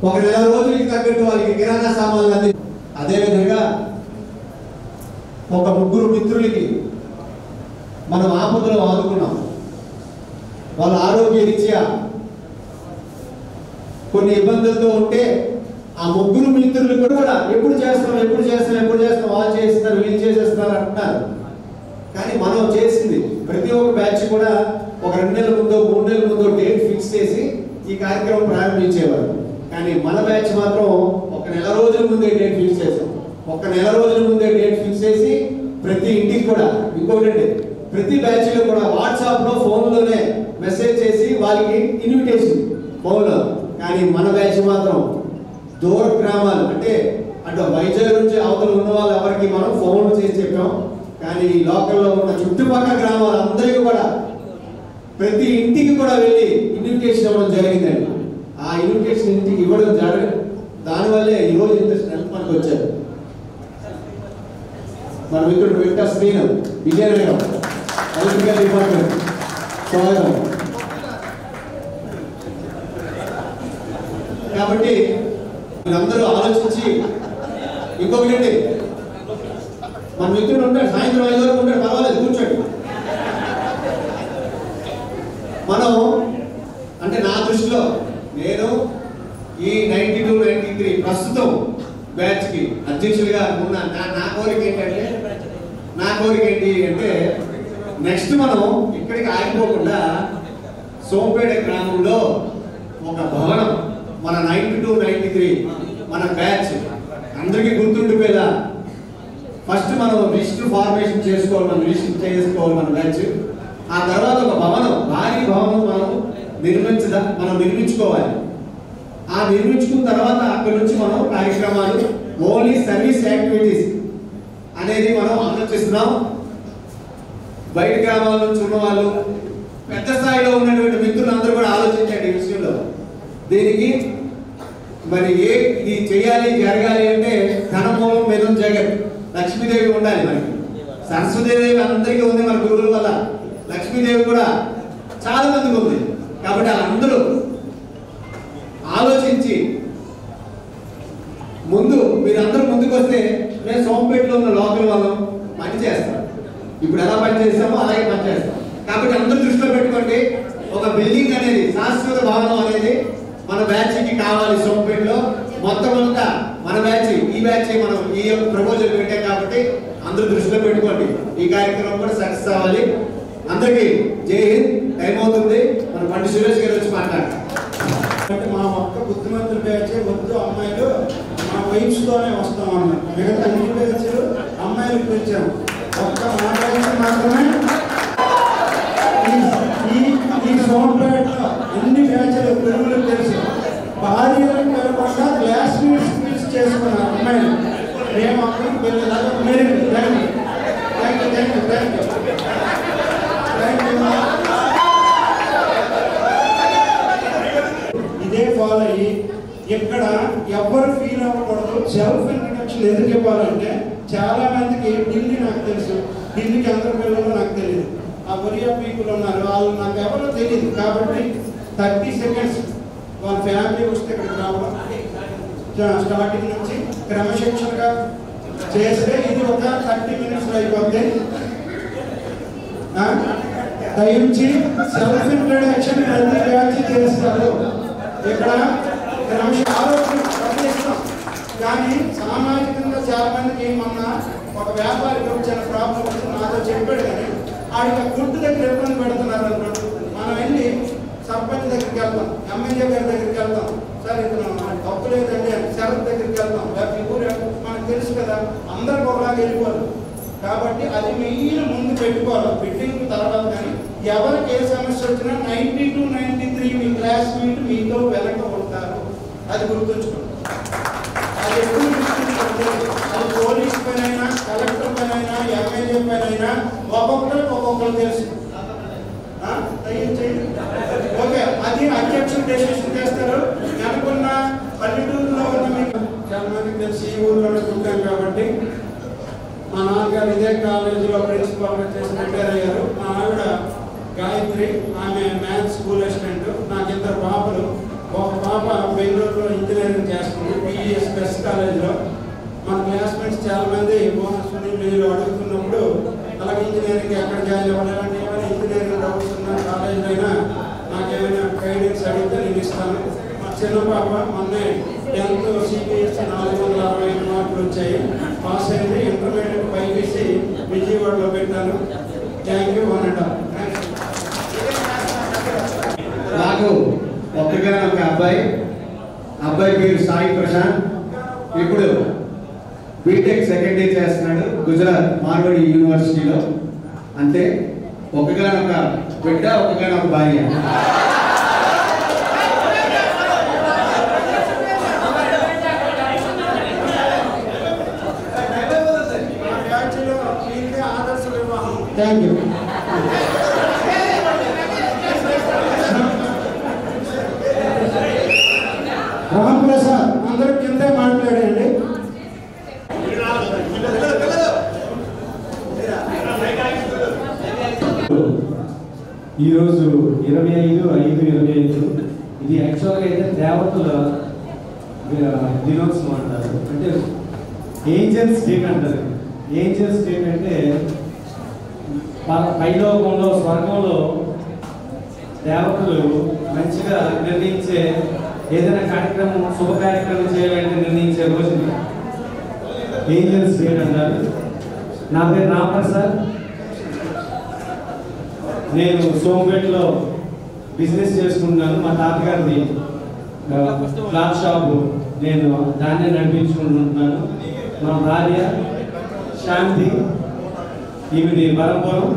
ఒక నెల రోజులకి తగ్గట్టు వాళ్ళకి కిరాణా సామాన్లు అంది. అదేవిధంగా ఒక 3 మిత్రులకి మనం ఆపదలో ఆదుకున్నాం. వాళ్ళ ఆరోగ్య రీత్యా కొన్ని ఇబ్బందులతో ఉంటే ఆ 3 మిత్రులు కూడా ఎప్పుడు చేస్తాం వాళ్ళు చేస్తున్నారు వీళ్ళు చేసేస్తున్నారు అంటున్నారు. కానీ మనం చేసింది ప్రతి ఒక్క బ్యాచ్ కూడా ఒక 2 నెలల ముందో 3 నెలల ముందో డేట్ ఫిక్స్ చేసి ఈ కార్యక్రమం ప్రారంభించేవారు. కానీ మన బ్యాచ్ మాత్రం ఒక నెల రోజుల ముందే డేట్ ఫిక్స్ చేసాం. ఒక నెల రోజుల ముందే డేట్ ఫిక్స్ చేసి ప్రతి ఇంటికి కూడా ఇంకొకటి ప్రతి బ్యాచ్ లో కూడా వాట్సాప్ లో ఫోన్లోనే మెసేజ్ చేసి వాళ్ళకి ఇన్విటేషన్ ఫోన్లో. కానీ మన బ్యాచ్ మాత్రం దూర గ్రామాలు అంటే అటు వైజాగ్ నుంచి అవతల ఉన్న వాళ్ళు ఎవరికి మనం ఫోన్ చేసి చెప్పాం. కానీ లోకల్లో ఉన్న చుట్టుపక్కల గ్రామాలు అందరికీ కూడా ప్రతి ఇంటికి కూడా వెళ్ళి ఇన్విటేషన్ ఇవ్వడం జరిగిందండి. ఆ ఇన్విటేషన్ ఇంటికి ఇవ్వడం జరగదు. దానివల్లే ఈరోజు ఇంత స్ట్రెంత్ మనకు వచ్చారు. మన మిత్రుడు వెంకట శ్రీను విజయనగరం ఎలక్ట్రికల్ డిపార్ట్మెంట్ స్వాగతం. కాబట్టి మీరందరూ ఆలోచించి ఇంకొకటి మన మిత్రుడు ఉంటాడు సాయంత్రం 5 వరకు అనుకున్నాను. నా కోరిక ఏంటి అంటే నెక్స్ట్ మనం ఇక్కడికి ఆగిపోకుండా సోంపేట గ్రామంలో ఒక భవనం మన 92-93 మన బ్యాచ్ అందరికీ గుర్తుండిపోయేలా ఫస్ట్ మనం రిజిస్టర్ ఫార్మేషన్ చేసుకోవాలి, మన బ్యాచ్. ఆ తర్వాత ఒక భవనం, భారీ భవనం మనం నిర్మించుకోవాలి. ఆ నిర్మించుకున్న తర్వాత అక్కడి నుంచి మనం కార్యక్రమాలు ఓన్లీ సర్వీస్ యాక్టివిటీస్ అనేది మనం ఆలోచిస్తున్నాం. బయట గ్రామాల నుంచి ఉన్న వాళ్ళు, పెద్ద స్థాయిలో ఉన్నటువంటి మిత్రులు అందరూ కూడా ఆలోచించండి ఈ విషయంలో. దీనికి మరి ఇది చేయాలి, జరగాలి అంటే ధనమూలం మేధం జగత్, లక్ష్మీదేవి ఉండాలి. మనకి సరస్వతీదేవి అందరికీ ఉంది మన గురువుల వల్ల, లక్ష్మీదేవి కూడా చాలా మందికి ఉంది. కాబట్టి అందరూ ఆలోచించి మీరందరూ ముందుకు వస్తే నేను సోంపేటలో ఉన్న లోకల్ వాళ్ళం పని చేస్తాం. ఇప్పుడు ఎలా పని చేస్తామో అలాగే పని చేస్తాం. కాబట్టి అందరూ దృష్టిలో పెట్టుకోండి, ఒక బిల్డింగ్ అనేది, శాశ్వత భవనం అనేది మన బ్యాచ్కి కావాలి. సోంపేటలో మొత్తం అంతా మన బ్యాచ్, ఈ బ్యాచ్ మనం ఈ ప్రపోజల్ పెట్టాం కాబట్టి అందరూ దృష్టిలో పెట్టుకోండి. ఈ కార్యక్రమం కూడా సక్సెస్ అవ్వాలి. అందరికీ జై హింద్. టైం అవుతుంది, మన పండి సురేష్ గారు వచ్చి మాట్లాడతారు. అంటే మా ఒక్క బుద్ధిమంతుల బ్యాచే వద్దు, అమ్మాయిలు మా వైఫ్స్ తోనే వస్తాం అన్నారు. మిగతా అన్ని బ్యాచ్లు అమ్మాయిలకు పిలిచాము, ఒక్క మా బ్యాచ్ మాత్రమే. ఈ సోంపేటలో అన్ని బ్యాచ్లు గురువులకు తెలుసు, భార్యలకు కలపకుండా క్లాస్మేట్స్ పిలిచి చేసుకున్నారు అమ్మాయిలు. మేము అక్కడికి వెళ్ళేదాకా ఇదే ఫాలో అయ్యి ఇక్కడ ఎవరు ఫీల్ అవ్వకూడదు. సెల్ఫ్ ఇంట్రడక్షన్ ఎందుకు ఇవ్వాలంటే చాలా మందికి ఢిల్లీ నాకు తెలుసు, ఢిల్లీకి అందరి పిల్లలు నాకు తెలియదు, ఆ ఒరియా పీపుల్ ఉన్నారు, వాళ్ళు నాకు ఎవరో తెలియదు. కాబట్టి 30 seconds వాళ్ళ ఫ్యామిలీ వస్తే ఇక్కడికి రావడం, స్టార్టింగ్ నుంచి క్రమశిక్షణగా చేస్తే ఇది ఒక 30 minutes అయిపోద్ది. దయించి సెల్ఫ్ ఇంట్రడక్షన్ ప్రతి బ్యాచ్ చేస్తారు. ఇక్కడ ఆరోగ్యం ప్రశ్నిస్తాం, కానీ సామాజికంగా చాలా మందికి మొన్న ఒక వ్యాపారికి వచ్చిన ప్రాబ్లం వచ్చి నాతో చెప్పాడు, కానీ ఆడికి గుడ్డు దగ్గర ఇబ్బంది పెడుతున్నారు అనుకోండి. మనం వెళ్ళి సర్పంచ్ దగ్గరికి వెళ్తాం, ఎమ్మెల్యే గారి దగ్గరికి వెళ్తాం, సార్ ఇతను తప్పు లేదండి అని శరత్ దగ్గరికి వెళ్తాం. లేకపోతే ఊరు మనకు తెలుసు కదా, అందరికి ఒకలాగా వెళ్ళిపోదు. కాబట్టి అది మెయిన్ ముందు పెట్టుకోవాలి బిల్డింగ్ తర్వాత. కానీ ఎవరికి ఏ సమస్య వచ్చినా 90-93 మీ క్లాస్మేట్ మీతో వెనక ఉంటారు, అది గుర్తుంచుకోండి. అది ఎప్పుడు గుర్తుంచుకోండి. అది పోలీస్ పైన, కలెక్టర్ పైన, ఎమ్మెల్యే పైన ఒక్కొక్కరు తెలుసు. ఓకే, అది అధ్యక్షులు డెసిషన్ చేస్తారు. అనుకున్న పల్లెటూరులో ఉన్న మీకు చాలా మందికి తెలిసి ఈ ఊర్లోనే ఉంటాం. కాబట్టి మా నాన్నగారు ఇదే కాలేజీలో ప్రిన్సిపాల్గా చేసి రిటైర్ అయ్యారు. మా ఆవిడ గాయత్రి, ఆమె మ్యాథ్స్ స్కూల్ అసిస్టెంట్. నాకు 2 పాపలు. ఒక పాప బెంగళూరులో ఇంజనీరింగ్ చేస్తుంది, పిఈఎస్ బెస్ట్ కాలేజీలో. మన క్లాస్మేట్స్ చాలా మంది సునీల్ అడుగుతున్నప్పుడు అలాగే ఇంజనీరింగ్ ఎక్కడ జాయిన్ అవ్వాలంటే ఏమైనా ఇంజనీరింగ్ డౌట్స్ ఉన్న కాలేజీలో అయినా నాకేమైనా గైడెన్స్ అడిగితే నేను ఇస్తాను. మా చిన్న పాప మొన్నే 10th సిబిఎస్ఈ 465 మార్కులు వచ్చాయి, పాస్ అయింది. ఇంటర్మీడియట్ బైపీసీ విజయవాడలో పెట్టాను. థ్యాంక్ యూ అన్నట్టు. నాకు ఒక్కగా ఒక అబ్బాయి పేరు సాయి ప్రశాంత్. ఇప్పుడు బీటెక్ సెకండ్ ఇయర్ చేస్తున్నాడు గుజరాత్ మార్వాడి యూనివర్సిటీలో. అంటే ఒక్కగానొక బిడ్డ, ఒక్కగానొక భార్య. ఆదర్శ వివాహం. Thank you. రామప్రసాద్ అందరూ కిందే మాట్లాడండి. ఈరోజు 25/5/25 ఇది యాక్చువల్గా అయితే దేవతల దినోత్సవం అంటారు. అంటే ఏంజల్స్ డే అంటారు. ఏంజల్స్ డే అంటే పైలోకంలో, స్వర్గంలో దేవతలు మంచిగా నిర్ణయించే ఏదైనా కార్యక్రమం, శుభ కార్యక్రమం చేయాలంటే నిర్ణయించే రోజుని ఏంజల్స్ డే అంటారు. నా పేరు రామప్రసాద్. నేను సోంపేటలో బిజినెస్ చేసుకుంటున్నాను. మా తాతగారిది క్లాత్ షాపు, నేను దాన్నే నడిపించుకుంటున్నాను. మా భార్య శాంతి, ఈమెది పరంపురం.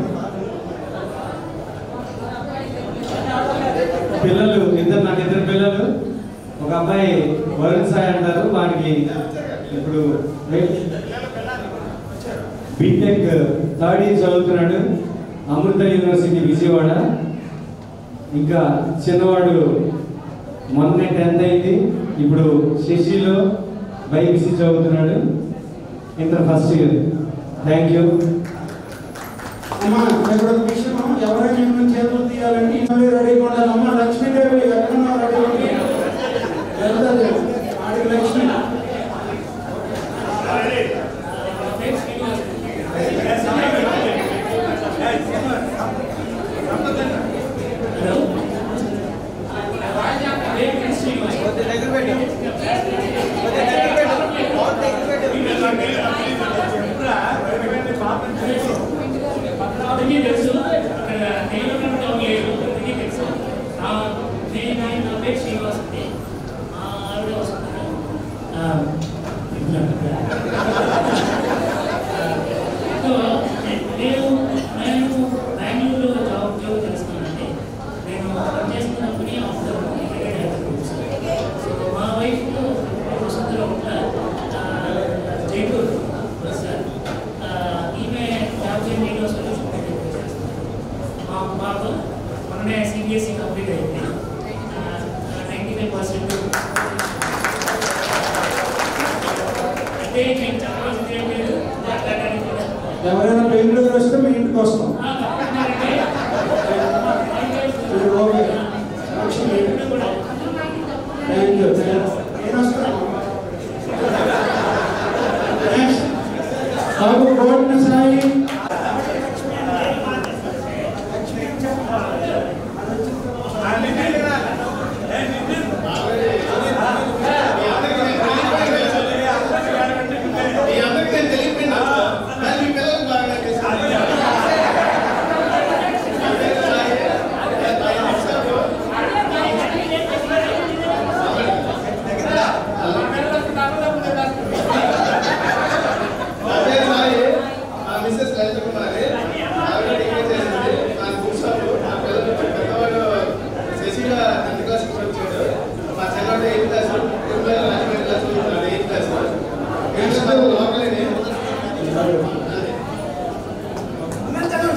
పిల్లలు నాకు ఇద్దరు పిల్లలు. ఒక అబ్బాయి వరుణ్ సాయి అంటారు, వాడికి ఇప్పుడు బీటెక్ థర్డ్ ఇయర్ చదువుతున్నాడు, అమృత యూనివర్సిటీ విజయవాడ. ఇంకా చిన్నవాడు మొన్న 10th అయింది, ఇప్పుడు శశిలో బైపీసీ చదువుతున్నాడు, inter first year. Thank you. అమ్మా ఇక్కడ ఒక విషయం, ఎవరైనా ఏమైనా చేతులు తీయాలంటే ఇవన్నీ రెడీగా ఉండాలి. అమ్మ లక్ష్మీదేవి ఎక్కడన్నా రెడీ ఉండాలి. ఆడికి లక్ష్మి CBSE కంప్లీట్ అయింది. 95% అంటే నేను చెప్పాల్సింది ఏం లేదు, మాట్లాడడానికి కూడా. ఎవరైనా బెంగళూరు వస్తే మీ ఇంటికి వస్తాం. Thank you. నేను వస్తాను. బాబు గోల్డ్ సాయి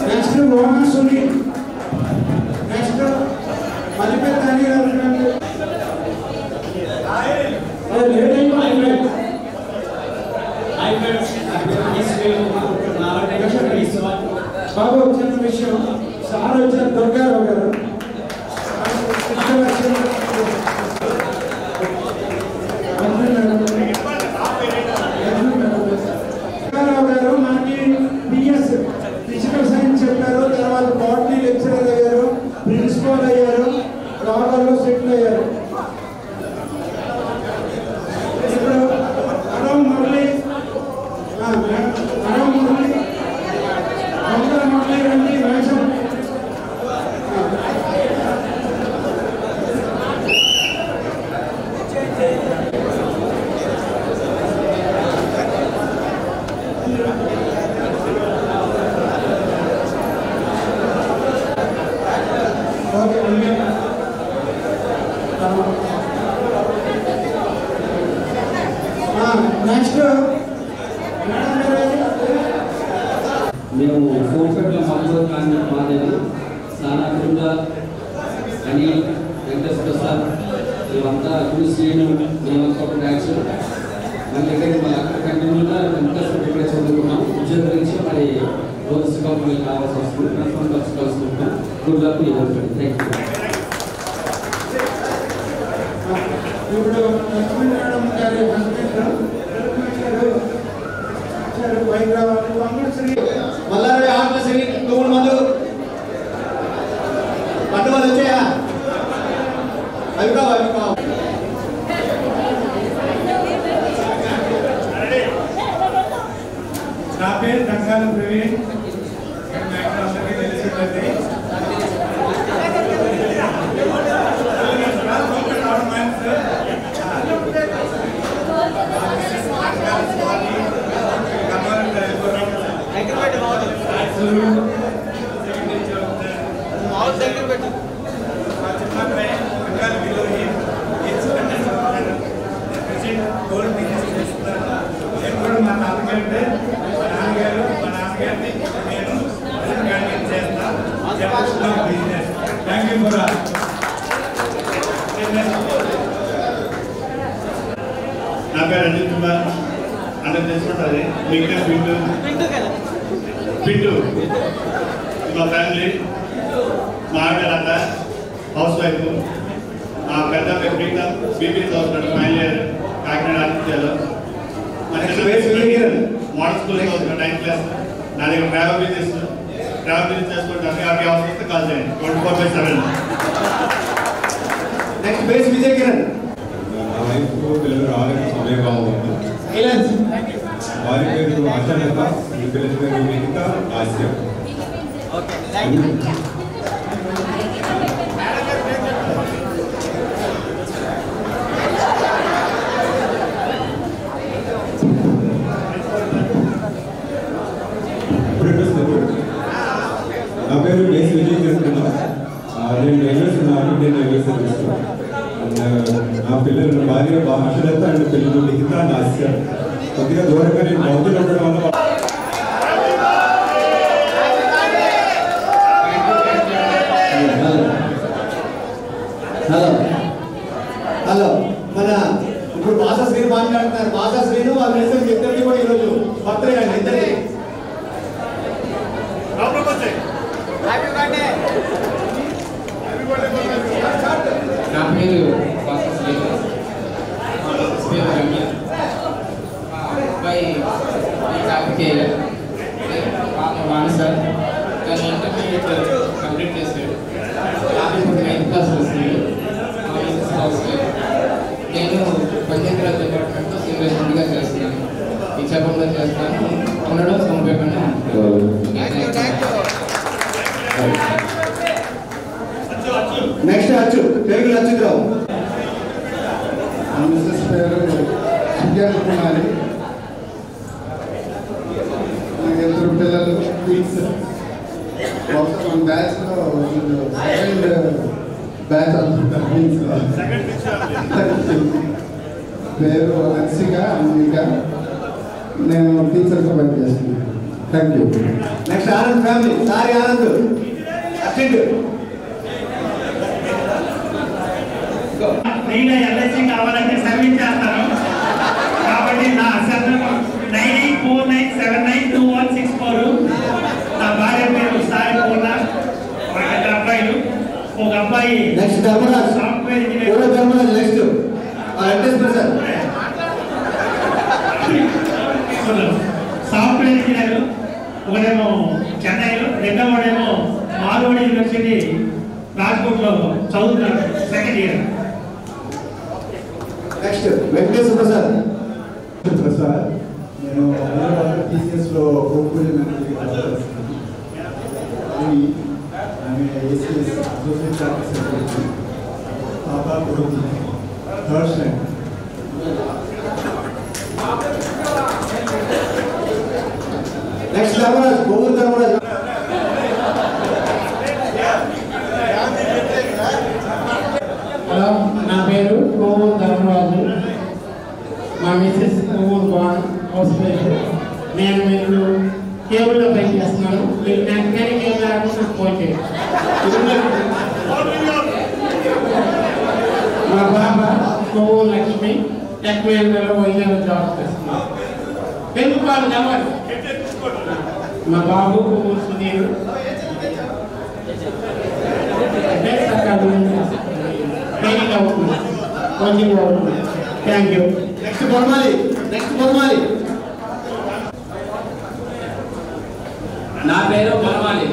నెక్స్ట్ రోమన్ సుని, నెక్స్ట్ మలిపేట అని బాబు చిన్న విషయం. సార్ వచ్చిన దుర్గారావు గారు మనకి బిఎస్ ఫిజికల్ సైన్స్ చెప్పారు, తర్వాత బాటనీ లెక్చరర్ అయ్యారు, ప్రిన్సిపల్ అయ్యారు, లాలో సెటిల్ అయ్యారు. ఇప్పుడు అరవ్ మురళి రండి వేషం. నెక్స్ట్ మేము సోంపేటలో సంపద కానీ మాదేవి స్నానాకుండా అని వెంకటేశ్వర ప్రసాద్ మేమంతా శ్రీను మేమంతా ఒక బ్యాచ్. మన దగ్గర మళ్ళీ అక్కడ కంటిన్యూగా వెంకటేశ్వర దగ్గర చదువుకున్నాం. ఉద్యోగం గురించి మరి రోజు కంపెనీ కావాల్సి వస్తుంది, కన్ఫర్మ్ వచ్చి కలుసుకుంటాం. గుడ్ లక్ ఇవ్వండి. Thank you. ఇప్పుడు లక్ష్మీ మేడం గారి మల్లారెడ్డి ఆత్మశ్రీ తూముడు మందు పట్టుబడి వచ్చాయా? అవి కావు, అవి కావు. ఎండాకాలం ప్రవీణ్ అందరికీ తెలిసిందండి. మా నాన్నగారు మా నాన్నగారిని నేను చేస్తా బిజినెస్. థ్యాంక్ యూ ఫర్ నా పేరు అనిల్ కుమార్, అందరు తెలుసుకుంటుంది. మీకు పింటూ మా ఫ్యామిలీ, మా ఆవిడ లత హౌస్ వైఫ్, మా పెద్ద ప్రీత బీపీ చదువుతాడు ఫైనల్ ఇయర్ కాకినాడ ఆదిత్యాలో. మోడల్ స్కూల్ చదువుతాడు 9th క్లాస్. నా దగ్గర ట్రావెల్ బిజినెస్ చేసుకుంటాను. అవి అవసరం వస్తే కాల్ చేయండి 24/7. Next base Vijay Kiran. నా వైఫ్ పిల్లలు రావడానికి సమయంగా ఉంది. వారి పేరు ఆచార్యత, ఈ పిల్లల పేరు మిగతా ఆశయం. నా పేరు బేస్ విజయ్ కిరణ్. నేను రైల్వే సర్వీస్. నా పిల్లలు భార్య ఆశలత అండ్ పిల్లలు మిగతా ఆశయం. కొద్దిగా దూరంగా నేను బౌద్ధులు ఉండడం వల్ల హలో హలో మన ఇప్పుడు బాసా శ్రీను మాట్లాడుతున్నారు. బాసా శ్రీను వాళ్ళ ఇద్దరికి కూడా ఈరోజు బర్త్డే అండి. ఇద్దరికి నా పేరు బాసా శ్రీను, అబ్బాయి కార్తికేయ, పాప మానస. తను ఇంటర్మీడియట్ కంప్లీట్ చేశాడు. ఇప్పుడు 9th క్లాస్ వస్తుంది. నేను పంచాయతీరాజ్ డిపార్ట్మెంట్లో సీనియర్ అసిస్టెంట్గా చేస్తున్నాను. ఇచ్చాపురంలో చేస్తాను. ఉండడం సోమపేటలో. నెక్స్ట్ అచ్చు తెలుగు అచ్యుతరావు. మిస్సెస్ పేరు సుజాత కుమారి. నాకు ఇద్దరు పిల్లలు ట్విన్స్. మన బ్యాచ్లో సెకండ్ బ్యాచ్ అనుకుంటారు ట్విన్స్లో. పేరు హర్షిక అన్విక. నేను టీచర్గా పనిచేస్తున్నాను. Thank you. Next Anand family. Sorry Anand attend. ఫ్రీగా ఎల్ఐసి కావాలంటే సర్వీస్ చేస్తాను. కాబట్టి నా సెల్ 9849792164. నా భార్య పేరు సాయి పూర్ణ. మా ఇద్దరు అబ్బాయిలు. ఒక అబ్బాయి next Dharmaraj, software engineer. Dharmaraj. Next Prasad software engineer. ఒకడేమో చెన్నైలో, రెండో వాడేమో మాధవడి యూనివర్సిటీ రాజ్కోట్లో చదువుతున్నాడు, second year. Next Venkateswara Prasad. Prasad, నేను టీసీఎస్లో పోర్ట్ఫోలియో మేనేజర్ చేస్తున్నాను. ఆమె ఏసీఎస్ అసోసియేట్ చార్టర్ సెక్రటరీ. పాప కొడుకు third standard. Next Dharmaraj, Kovvur Dharmaraj. Hello, నా పేరు కోవూరు ధర్మరాజు. మా మిసెస్ కోవూరు బాన్ హౌస్ వైఫ్. నేను మీకు కేబుల్లో పై చేస్తున్నాను. మీరు నాకు కానీ కేబుల్ ఆడుతూ ఫోన్ చేయండి. మా బాబా కోవూరు లక్ష్మి టెక్నాలజీలో వైజాగ్ జాబ్ చేస్తున్నాను. తెలుగు వాళ్ళు కావాలి. మా బాబు Kovur Sudheer thank you. Next Bommali. నా పేరు బొమ్మాలి.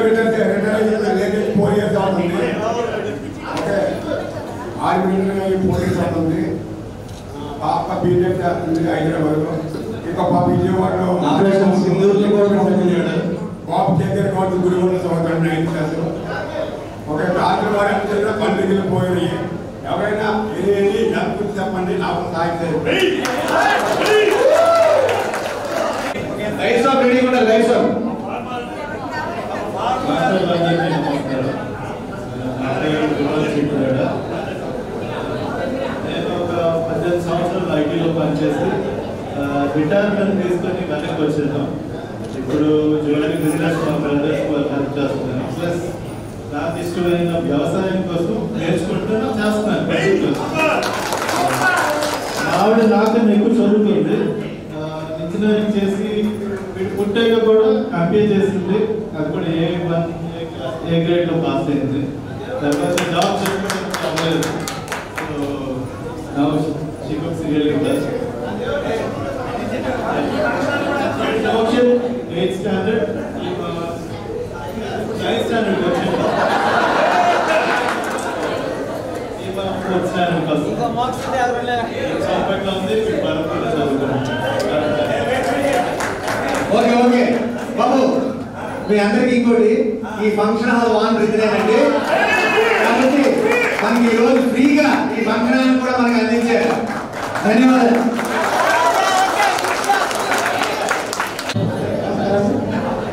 రిటర్న్ లేటెస్ట్ 4 years అవుతుంది. ఓకే ఆర్మీ రిటర్న్ అయ్యి 4 years అవుతుంది. పాప బీటెక్ హైదరాబాద్, ఇంకో పాప విజయవాడలో బాబు కేకర్ కావచ్చు గురువుల చదువుతాడు 9th class. ఒక రాత్రి వారి పండుగలు పోయి ఎవరైనా ఏది హెల్ప్ చెప్పండి, నాకు సాయం చేయండి. లైట్స్ ఆఫ్ రెడీ కూడా లైట్స్ ఆఫ్. నేను ఒక 18 సంవత్సరాలు ఐటీలో పనిచేసి రిటైర్మెంట్ తీసుకొని వెనక్కి వచ్చాను. ఇప్పుడు జ్యువెలరీ బిజినెస్ మా బ్రదర్స్ హెల్ప్ చేస్తున్నాను. ప్లస్ నాకు ఇష్టమైన వ్యవసాయం కోసం నేర్చుకుంటూ చేస్తున్నాను. ఆవిడ నాకన్నా ఎక్కువ చదువుతుంది. ఇంజనీరింగ్ చేసి పుట్టాక కూడా ఎంపీ చేసింది. అది కూడా ఏ గ్రేడ్లో పాస్ అయింది. తర్వాత జాబ్ చేసుకోవడానికి అవ్వలేదు. So she cooks really well. 8th standard, 9th standard వచ్చింది. 4th standard కోసం చాపట్లో ఉంది. బరంపూర్లో చదువుకున్నాను. ఓకే ఓకే బాబు, మీ అందరికి ఇంకోటి, ఈ ఫంక్షన్ హాల్ వాన్ రిజనేనండి. కాబట్టి మనకి ఈ రోజు ఫ్రీగా ఈ ఫంక్షన్ హాల్ కూడా మనకి అందించారు. ధన్యవాదాలు.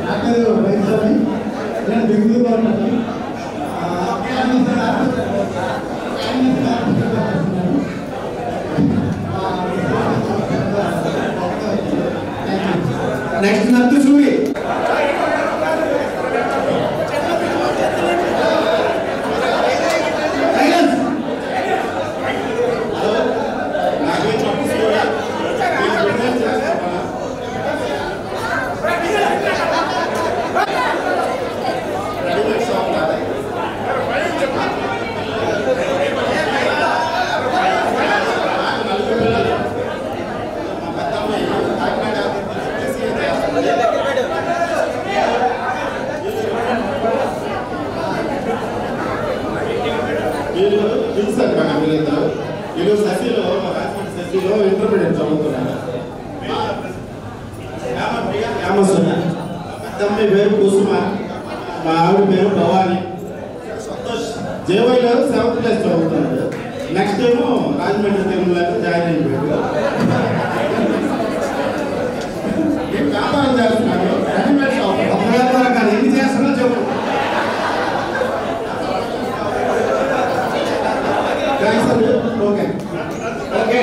నా పేరు రైతులని, నేను బెంగళూరులో ఉన్నాను. నెక్స్ట్ నత్తు చూడి. వీళ్ళు ససిలో రాజమండ్రి ససిలో ఇంటర్మీడియట్ చదువుతున్నారు. పెద్దమ్మాయి పేరు కుసుమ, మా ఆవిడ పేరు భవాని. జేవైలో 7th class చదువుతున్నాడు. నెక్స్ట్ ఏమో రాజమండ్రి తెలుగులో జాయిన్ అయిపోయాడు. వ్యాపారం చేస్తున్నాడు. Readymade shop. ఎన్ని చేస్తున్నా చెప్పు. ఓకే ఓకే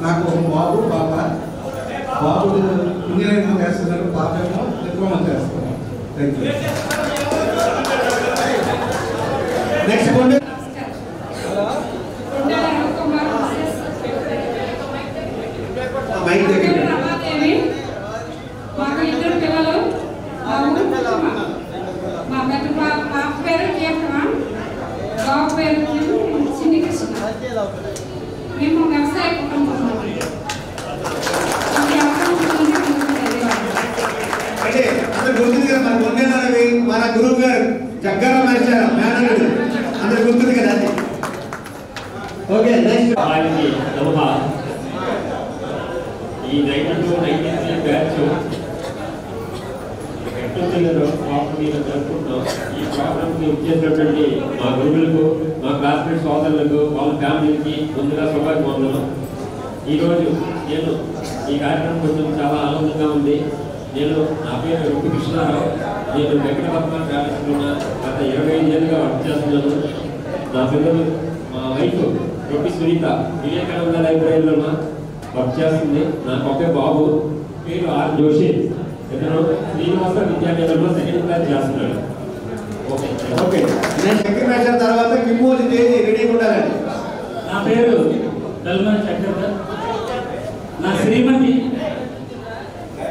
నాకు ఒక బాబు పాప. బాబు ఇంజనీరింగ్ చేస్తున్నారు, పాప ఏమో డిప్లొమా చేస్తున్నారు. Thank you. నెక్స్ట్ మాకు ఇద్దరు పిల్లలు. మా పెద్ద పాప పేరు కీర్తన, బాబు పేరు చిన్ని కృష్ణ. మేము వ్యవసాయ కుటుంబం. అంటే అందరు గుర్తుంది కదా, మన గుండెనవి మన గురువు గారు జగ్గర మేనల్లుడు, అందరు గుర్తుంది కదా. ఓకే నెక్స్ట్ ఈ 92-93 బ్యాచ్ జరుపుకుంటాం. ఈ ప్రోగ్రామ్కి ఇచ్చేసినటువంటి మా గురువులకు, మా క్లాస్మేట్ సోదరులకు, వాళ్ళ ఫ్యామిలీకి ముందుగా శుభాకాంక్షలు. ఈరోజు నేను ఈ కార్యక్రమం కొంచెం చాలా ఆనందంగా ఉంది. నా పేరు రుక్కు కృష్ణారావు. నేను వెంకటపద్మ ట్రావెల్స్లో గత 25 ఏళ్ళుగా వర్క్ చేస్తున్నాను. నా పిల్లలు, మా వైఫ్ రొట్టి సునీత వివేకానంద లైబ్రరీలో వర్క్ చేస్తుంది. నాకు ఒకే బాబు, పేరు ఆర్ జోషి. ఇతను శ్రీనివాస విద్యాలయంలో 2nd class చేస్తున్నాడు. ఓకే ఓకే సెకండ్ తర్వాత కిమ్మోజీ తేజీ రెడీ ఉండాలండి. నా పేరు దల్మన్ చక్రధర్. నా శ్రీమతి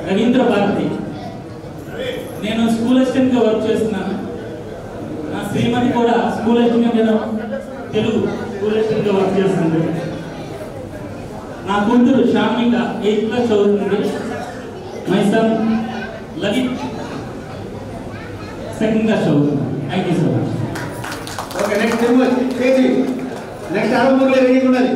రవీంద్ర భారతి. నేను స్కూల్ అసిస్టెంట్గా వర్క్ చేస్తున్నాను. నా శ్రీమతి కూడా స్కూల్ అసిస్టెంట్గా, తెలుగు స్కూల్ అసిస్టెంట్గా వర్క్ చేస్తుంది. నా కూతురు షామిక 8th class చదువుతుంది. My son Lalith second class చదువుతున్నాను. Thank you so much. Okay next KG next 63 ready ఉండాలి.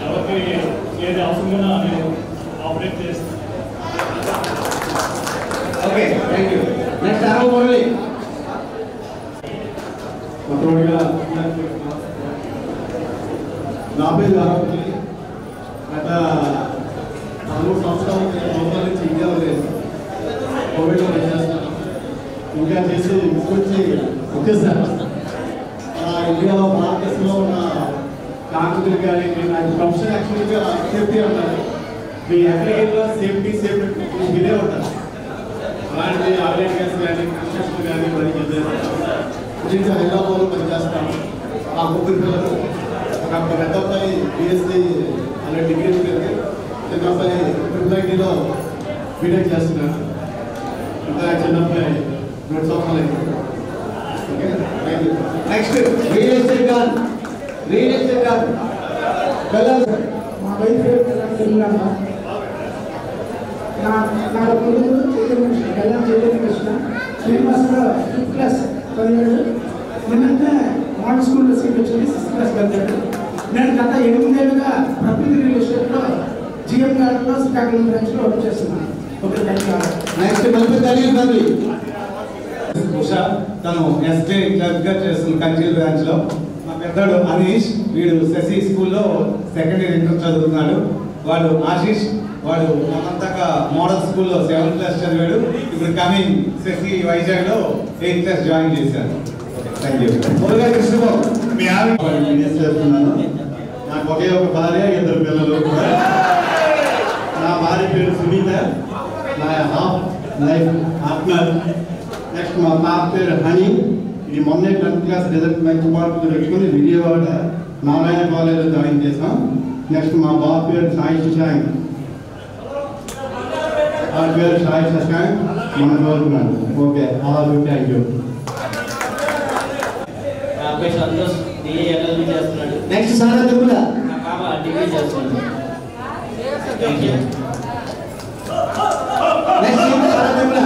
ఎవరికి ఏది అవసరమో నేను ఆపరేట్ చేస్తాను. Okay thank you. నెక్స్ట్ 63 మొట్టమొదటిగా నా పేరు ఆరోగ్య గత 4 సంవత్సరాల నుంచి ఇండియాలో లేదు. కోవిడ్లో పనిచేస్తాను. ఇంకా చేసి తీసుకొచ్చి వచ్చేసాను. ఇండియాలో భారతదేశంలో ఉన్న కార్మికులు కానీ నాకు ప్రొఫెషన్ యాక్చువల్గా సేఫ్టీ ఉంటారు. మీ ఎక్కడికి సేఫ్టీ మీరే ఉంటారు. అలాంటి ఆన్లైన్ గ్యాస్ కానీ కన్స్ట్రక్షన్ కానీ పని చేసేది హైదరాబాద్లో పనిచేస్తాను. ఆ ముగ్గురు పిల్లలు ఒక పెద్ద అబ్బాయి బిఎస్సీ అనే డిగ్రీ ఉంటుంది. చిన్న అబ్బాయి ట్రిపుల్ బీటెక్ చేస్తున్నాను. ఇంకా చిన్న అబ్బాయి 2 సంవత్సరాలు అయిపోయింది. Okay thank you. Next real estate గారు మా వైఫ్ పేరు తెలంగాణ. నా కొడుకు కళ్యాణ్ చైతన్య కృష్ణ శ్రీనివాసలో 5th క్లాస్ చదివాడు. నిన్నంటే మోడల్ స్కూల్లో సీట్ వచ్చింది 6th క్లాస్ చదివాడు. నేను గత 8 ఏళ్ళుగా ప్రకృతి రియల్ ఎస్టేట్లో జిఎం గార్డెన్లో శ్రీకాకుళం బ్రాంచ్లో వర్క్ చేస్తున్నాను. Okay thank you. నెక్స్ట్ మల్పి ఫ్యామిలీ ఉషా తను ఎస్టే క్లబ్గా చేస్తుంది కంచి బ్రాంచ్ లో. మా పెద్దడు అనీష్ వీడు శశి స్కూల్లో సెకండ్ ఇయర్ ఇంటర్ చదువుతున్నాడు. వాడు ఆశీష్ వాడు మొన్నంతగా మోడల్ స్కూల్లో 7th క్లాస్ చదివాడు. ఇప్పుడు కమింగ్ శశి వైజాగ్ లో 8th క్లాస్ జాయిన్ చేశారు. Thank you. మురుగా కృష్ణబాబు మీ ఆవిడ చేస్తున్నాను. నాకు ఒకే ఒక భార్య 2 పిల్లలు. నా భార్య పేరు సునీత. నా హాఫ్ లైఫ్ పార్ట్నర్. నెక్స్ట్ మా పాప పేరు హనీ. ఇది మొన్నే 10th క్లాస్ రిజల్ట్ మంచి మార్కులు పెట్టుకుని విజయవాడ నారాయణ కాలేజీలో జాయిన్ చేసాం. నెక్స్ట్ మా బాబు పేరు సాయి శశాంక్. ఆ పేరు సాయి శశాంక్ మన చదువుతున్నాడు. Okay thank you. నా పేరు సంతోష్. డిఎల్ఎల్బి చేస్తున్నాడు. నెక్స్ట్ సారా దుర్గా నా పాప డిగ్రీ చేస్తున్నాడు. Thank you. నెక్స్ట్ సారా దుర్గా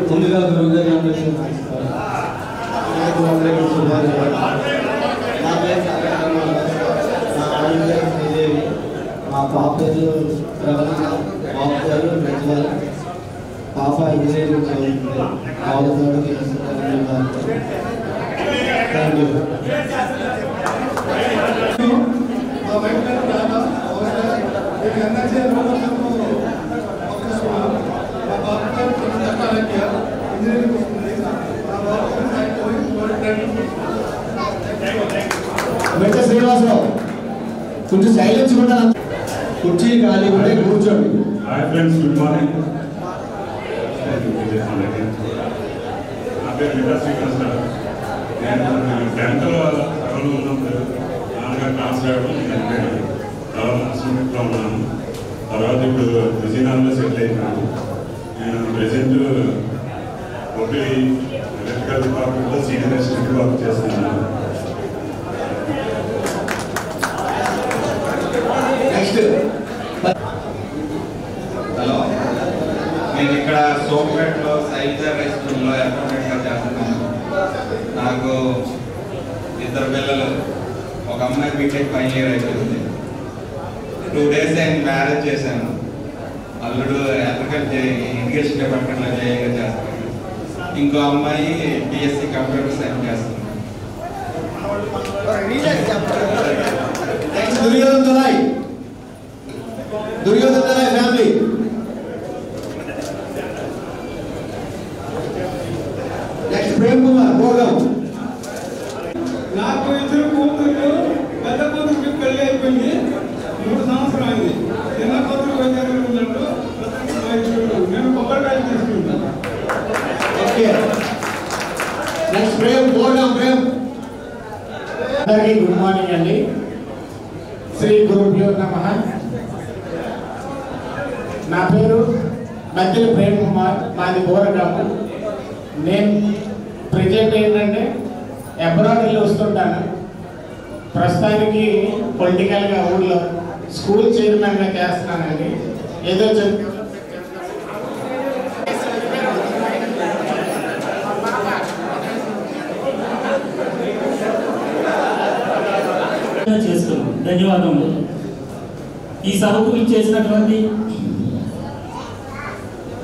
ముందుగా గురుగారు మా పాప పేరు రవణ, పాప పేరు ప్రజ్వల్. పాప ఇంజనీరింగ్ చదువుతుంది. కావలసాడు థ్యాంక్ యూ. వెంట శ్రీనివాసరావు కొంచెం సైలెన్స్ ఉండాలి. కుర్చీ ఖాళీ ఉంటే కూర్చోండి. Hi friends, good morning. నా పేరు వికాస్ శ్రీకృష్ణ. నేను 10th సెలవులు ఉన్నప్పుడు నాన్నగారు ట్రాన్స్ఫర్ అవ్వడం నేను హాస్పిటల్లో ఉన్నాను. తర్వాత ఇప్పుడు విజయనగరంలో సెటిల్ అయినాను. నేను ప్రెసెంట్ ఒకటి ఎలక్ట్రికల్ డిపార్ట్మెంట్లో సీనియర్ అసిస్టెంట్ వర్క్ చేస్తున్నాను. హలో, నేను ఇక్కడ సోంపేటలో సైజర్ హై స్కూల్లో అకౌంటెంట్గా చేస్తున్నాను. నాకు 2 పిల్లలు. ఒక అమ్మాయి బీటెక్ ఫైనల్ ఇయర్ అయిపోయింది. 2 days అయింది మ్యారేజ్ చేశాను. అల్లుడు ఎలక్ట్రికల్ ఇరిగేషన్ డిపార్ట్మెంట్లో జేఏగా చేస్తాను. ఇంకో అమ్మాయి బిఎస్సి కంప్యూటర్ సైన్స్ చేస్తుంది. దుర్యోధన ఫ్యామిలీ. నెక్స్ట్ ప్రేమ్ కుమార్ భోగం. నాకు 2 కూతురు. పెద్ద కూతురికి పెళ్లి అయిపోయింది. 3 సంవత్సరాలు అయింది. చిన్న కూతురు వైద్యులు ఉన్నట్టు నేను కొబ్బరికాయ తీసుకుంటాను. ఓకే నెక్స్ట్ ప్రేమ్ భోగం. అందరికీ గుడ్ మార్నింగ్ అండి. శ్రీ గురుభ్యో నమః. నా పేరు మధ్యల ప్రేమ్ కుమార్, మాది బోరగాము. నేను ప్రజెంట్ ఏంటంటే అబ్రాడ్ వెళ్ళి వస్తుంటాను. ప్రస్తుతానికి పొలిటికల్గా ఊళ్ళో స్కూల్ చైర్మన్గా చేస్తున్నానండి. ఏదో చేస్తున్నాం. ధన్యవాదములు. ఈ సభకు ఇచ్చేసినటువంటి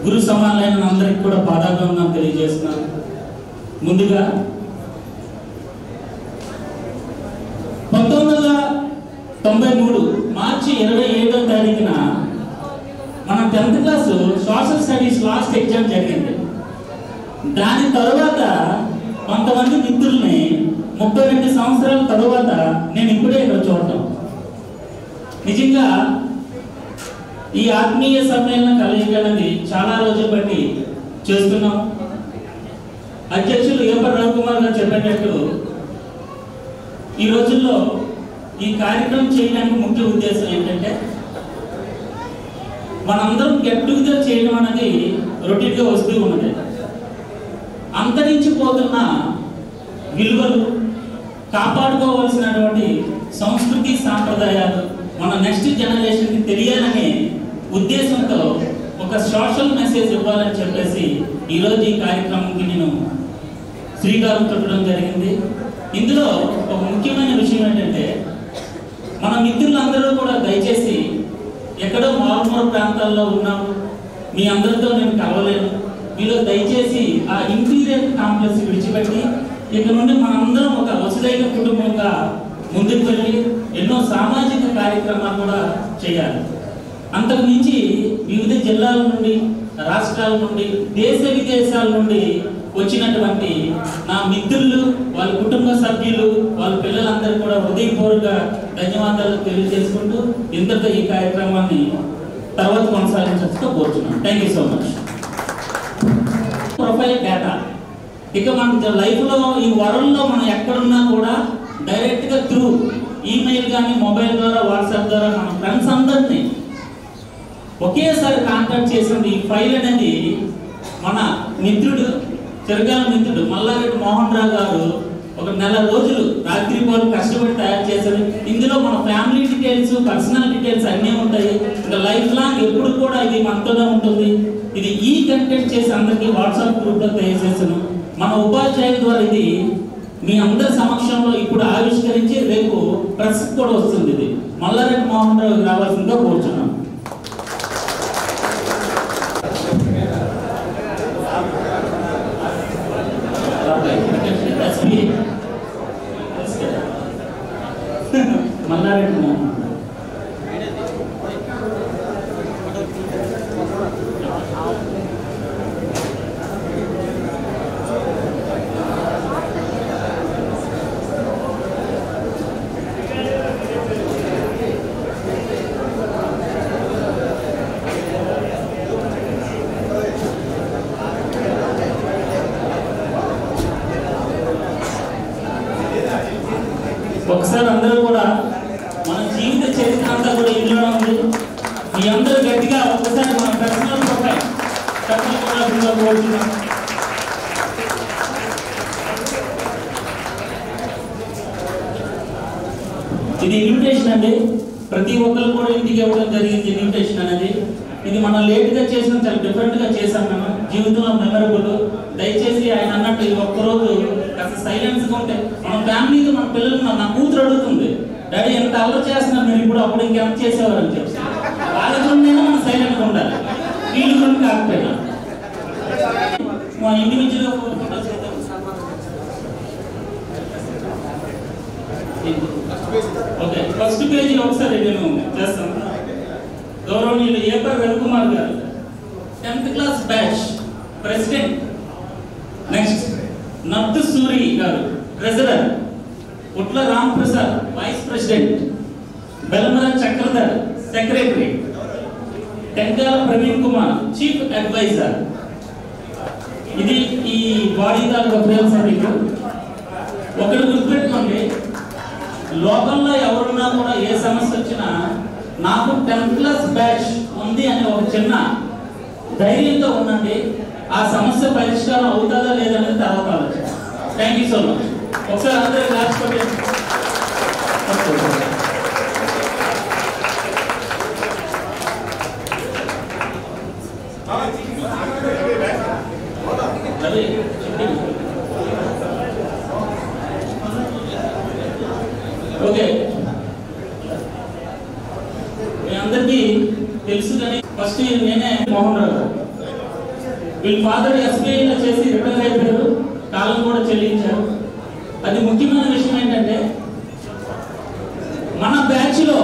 గురు సమానులైన అందరికి కూడా పాదాభివందనం తెలియజేస్తున్నాను. ముందుగా 1993 మార్చి 27వ తారీఖున మన 10th class social studies last exam జరిగింది. దాని తర్వాత కొంతమంది మిత్రుల్ని 32 సంవత్సరాల తరువాత నేను ఇప్పుడే ఇక్కడ చూడటం నిజంగా ఈ ఆత్మీయ సమ్మేళన కలయిక అనేది చాలా రోజులు బట్టి చేస్తున్నాం. అధ్యక్షులు ఏపర్ రవికుమార్ గారు చెప్పేటట్టు ఈ రోజుల్లో ఈ కార్యక్రమం చేయడానికి ముఖ్య ఉద్దేశం ఏంటంటే మనందరం గెట్ టుగెదర్ చేయడం అనేది రొటీన్గా వస్తూ ఉన్నది. అంతరించిపోతున్న విలువలు, కాపాడుకోవాల్సినటువంటి సంస్కృతి సాంప్రదాయాలు మన నెక్స్ట్ జనరేషన్కి తెలియాలనే ఉద్దేశంతో ఒక సోషల్ మెసేజ్ ఇవ్వాలని చెప్పేసి ఈరోజు ఈ కార్యక్రమంకి నేను శ్రీకారం చుట్టడం జరిగింది. ఇందులో ఒక ముఖ్యమైన విషయం ఏంటంటే మన మిత్రులందరూ కూడా దయచేసి ఎక్కడో మారుమూల ప్రాంతాల్లో ఉన్నాము, మీ అందరితో నేను కలవలేను, మీలో దయచేసి ఆ ఇంటీరియర్ కాంప్లెక్స్ విడిచిపెట్టి ఇక నుండి మనందరం ఒక వసుదైక కుటుంబంగా ముందుకు వెళ్ళి ఎన్నో సామాజిక కార్యక్రమాలు కూడా చేయాలి. అంతకు మించి వివిధ జిల్లాల నుండి, రాష్ట్రాల నుండి, దేశ విదేశాల నుండి వచ్చినటువంటి నా మిత్రులు, వాళ్ళ కుటుంబ సభ్యులు, వాళ్ళ పిల్లలందరూ కూడా హృదయపూర్వక ధన్యవాదాలు తెలియజేసుకుంటూ ఇంతతో ఈ కార్యక్రమాన్ని తర్వాత కొనసాగించగా కోరుతున్నాను. Thank you so much. Profile data ఇక మన లైఫ్లో ఈ వరల్డ్లో మనం ఎక్కడున్నా కూడా డైరెక్ట్గా త్రూ ఈమెయిల్ కానీ మొబైల్ ద్వారా, వాట్సాప్ ద్వారా మన ఫ్రెండ్స్ అందరినీ ఒకేసారి కాంటాక్ట్ చేసిన ఈ ఫైల్ అనేది మన మిత్రుడు, చిరకాల మిత్రుడు మల్లారెడ్డి మోహన్ రావు గారు ఒక నెల రోజులు రాత్రిపూట కష్టపడి తయారు చేశారు. ఇందులో మన ఫ్యామిలీ డీటెయిల్స్, పర్సనల్ డీటెయిల్స్ అన్నీ ఉంటాయి. ఇంకా లైఫ్ లాంగ్ ఎప్పుడు కూడా ఇది మనతోనే ఉంటుంది. ఇది ఈ కంటెంట్ చేసి అందరికీ వాట్సాప్ గ్రూప్లో తయారు చేశాను. మన ఉపాధ్యాయుల ద్వారా ఇది మీ అందరి సమక్షంలో ఇప్పుడు ఆవిష్కరించి రేపు ప్రెస్ కూడా వస్తుంది. ఇది మల్లారెడ్డి మోహన్ రావు రావాల్సిందిగా కోరుచున్నాను. మల్లారెడ్డి మోహన్ ఒకసారి అందరూ కూడా మన జీవిత చరిత్ర అంతా కూడా ఇందులో ఉంది. మీ అందరూ గట్టిగా ఒకసారి మన పర్సనల్ ప్రొఫైల్ కూడా కోరుతున్నాం. ఇది ఇన్విటేషన్ అండి. ప్రతి ఒక్కరు కూడా ఇంటికి ఇవ్వడం జరిగింది ఇన్విటేషన్ అనేది. ఇది మనం లేట్గా చేసిన చాలా డిఫరెంట్గా చేశాం మేము. జీవితంలో మెమరబుల్. దయచేసి ఆయన అన్నట్టు ఈ ఒక్కరోజు కాస్త సైలెన్స్గా ఉంటే మన ఫ్యామిలీతో మన పిల్లలు, నా కూతురు అడుగుతుంది, డాడీ ఎంత అల్లరి చేస్తున్నారు మీరు ఇప్పుడు, అప్పుడు ఇంకెంత చేసేవారు అని చెప్పి. వాళ్ళ గురించి మనం సైలెంట్గా ఉండాలి, వీళ్ళ గురించి కాకపోయినా. మా ఇండివిజువల్గా ఓకే, ఫస్ట్ పేజీ ఒకసారి నేను చేస్తాను. గౌరవనీయులు ఏపర్ రవికుమార్ గారు, 10th class batch president. Next Nardu Suri గారు treasurer. Utla Ram Prasad vice president. Belmara Chakradhar secretary. Tenkala Praveen Kumar chief adviser. ఇది ఈ బాడీ తాలూకా ప్రేమ సభ్యులు. ఒకటి గుర్తుపెట్టుకోండి, లోకంలో ఎవరున్నా కూడా ఏ సమస్య వచ్చినా నాకు 10+ బ్యాచ్ ఉంది అని ఒక చిన్న ధైర్యంతో ఉండండి. ఆ సమస్య పరిష్కారం అవుతుందా లేదనేది తర్వాత ఆలోచన. Thank you so much. ఒకసారి అందరూ క్లాస్ కొట్టండి. ఓకే, మీ అందరికీ తెలుసు కానీ ఫస్ట్ నేనే మోహన్ రావు గారు. వీళ్ళ ఫాదర్ ఎస్బీఐలో చేసి రిటైర్ అయిపోయారు, కాలం కూడా చెల్లించారు. అది ముఖ్యమైన విషయం ఏంటంటే మన బ్యాచ్ లో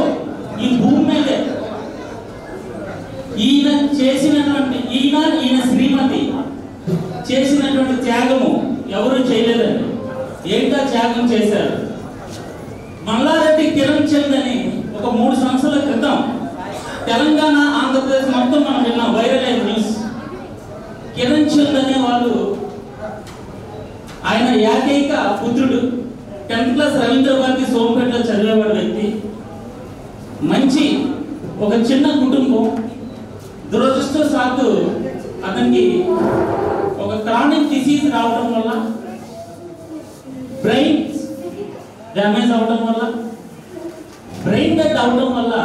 ఈ భూమి మీదే ఈయన చేసినటువంటి ఈయన శ్రీమతి చేసినటువంటి త్యాగము ఎవరు చేయలేదండి. ఏంటా త్యాగం చేశారు? మల్లారెడ్డి కిరణ్ చంద్ అని ఒక 3 సంవత్సరాల క్రితం తెలంగాణ ఆంధ్రప్రదేశ్ మొత్తం మనం విన్నాం, వైరల్ అయిన న్యూస్. కిరణ్ చంద్ అనే వాళ్ళు ఆయన ఏకైక పుత్రుడు, 10th క్లాస్ రవీంద్ర భారతి సోంపేటలో చదివేవాడు వ్యక్తి. మంచి ఒక చిన్న కుటుంబం. దురదృష్టవశాత్తు అతనికి ఒక క్రానిక్ డిసీజ్ రావడం వల్ల, బ్రెయిన్ డ్యామేజ్ అవడం వల్ల, బ్రెయిన్ డెడ్ అవడం వల్ల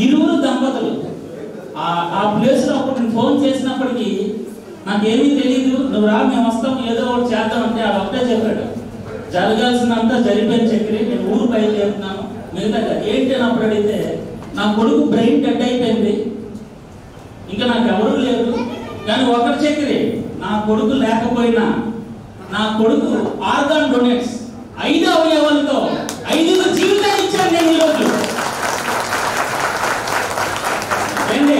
ఇరువురు దంపతులు ఆ ప్లేస్ లో అప్పుడు ఫోన్ చేసినప్పటికీ నాకేమీ తెలియదు, నువ్వు రా మేము వస్తాం ఏదో ఒకటి చేద్దామంటే ఆ ఒకటే చెప్పాడు, జరగాల్సినంతా జరిపోయిన చక్రి, నేను ఊరు బయలుదేరుతున్నాను, మిగతా ఏంటి అని అప్పుడు అడిగితే నా కొడుకు బ్రెయిన్ డెడ్ అయిపోయింది, ఇంకా నాకు ఎవరు లేరు, కానీ ఒకటి చక్రి నా కొడుకు లేకపోయినా నా కొడుకు ఆర్గాన్ డొనేట్స్ 5 అవయవాలతో 5 జీవితాలు ఇచ్చాను నేను ఈరోజు. ఏంటి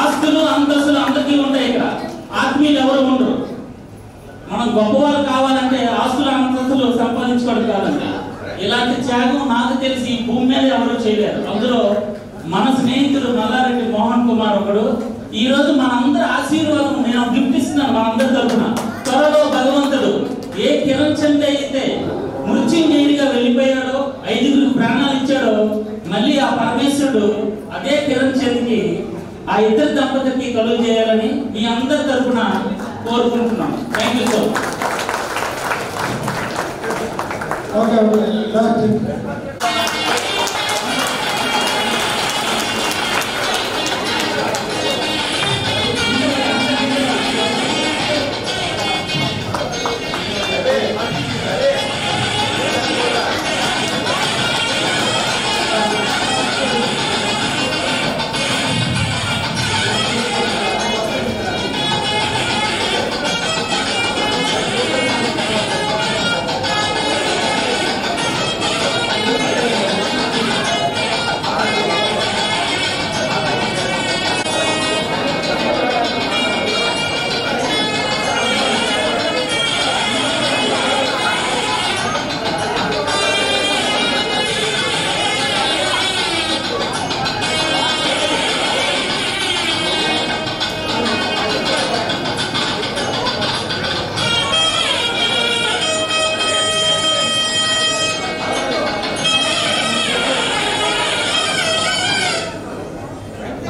ఆస్తులు అంతస్తులు అందరికీ ఉంటాయి, ఇక్కడ ఆత్మీయులు ఎవరు ఉండరు. మనం గొప్పవాళ్ళు కావాలంటే ఆస్తులు అంతస్తులు సంపాదించుకోవడం కాదండి. ఇలాంటి త్యాగం నాకు తెలిసి ఈ భూమి మీద ఎవరు చేయలేరు. అందులో మన స్నేహితుడు మల్లారెడ్డి మోహన్ కుమార్ ఒకడు. ఈ రోజు మనందరి ఆశీర్వాదం నేను గిఫ్ట్ ఇస్తున్నాను మనందరి తరఫున. త్వరలో భగవంతుడు ఏ కిరణ్ చంద్ అయితే మృత్యుంజయుడిగా వెళ్ళిపోయాడో, 5గురికి ప్రాణాలు ఇచ్చాడో, మళ్ళీ ఆ పరమేశ్వరుడు అదే కిరణ్ చంద్కి ఆ ఇద్దరు దంపతులకి కలుగు చేయాలని మీ అందరి తరఫున కోరుకుంటున్నాం. Thank you so much.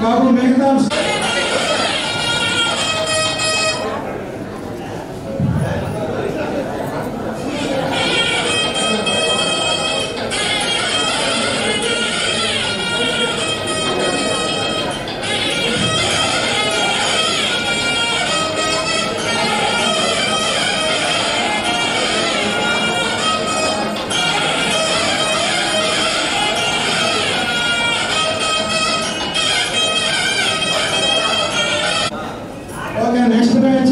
బాబు మిగతా నెక్స్ట్ బ్యాచ్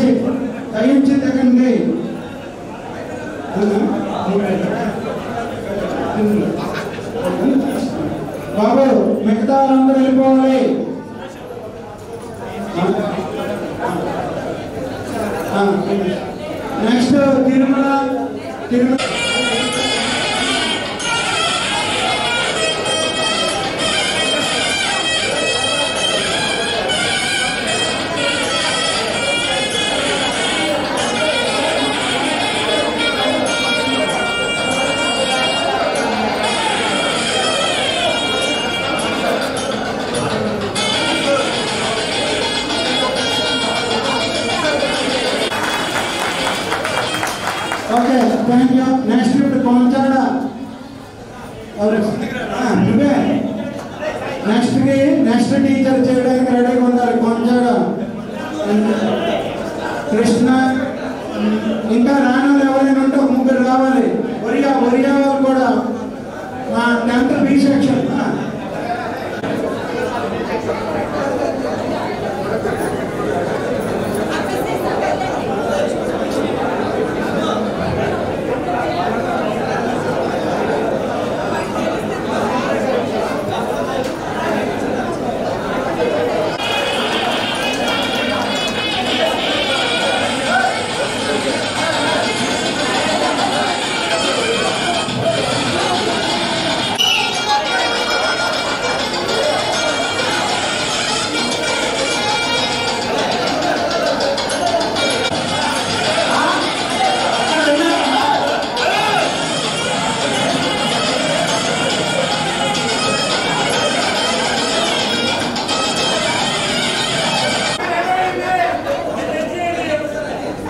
తగ్గించి తగ్గండి. బాబు మిగతా వాళ్ళందరూ వెళ్ళిపోవాలి. నెక్స్ట్ తిరుమల నెక్స్ట్ టీచర్ చేయడానికి రెడీగా ఉన్నారు. కొంచాడ కృష్ణ, ఇంకా రానులు ఎవరైనా ఉంటే ఒక ముగ్గురు రావాలి. ఒరియా వాళ్ళు కూడా మా 10th B సెక్షన్.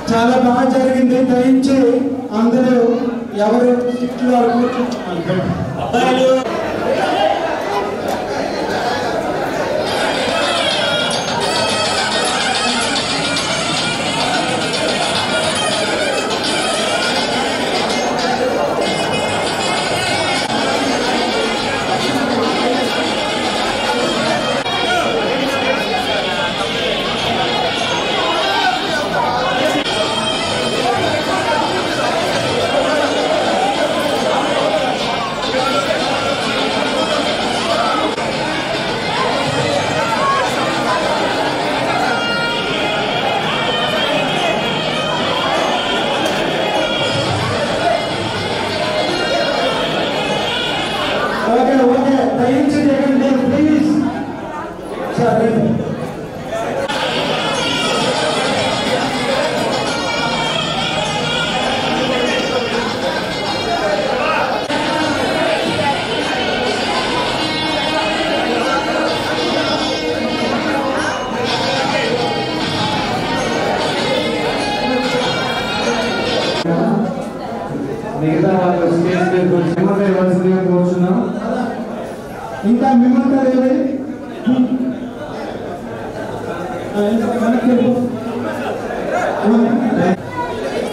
చాలా బాగా జరిగింది. దయించి అందరూ ఎవరు సీట్లో అబ్బాయిలు ఓకే దయించి దిగండి ప్లీజ్. సరే మిగతా వాళ్ళు స్టేజ్ మీద కూర్చుని ఇవ్వాల్సిందిగా కూర్చున్నాం. ఇంకా మిమ్మల్ని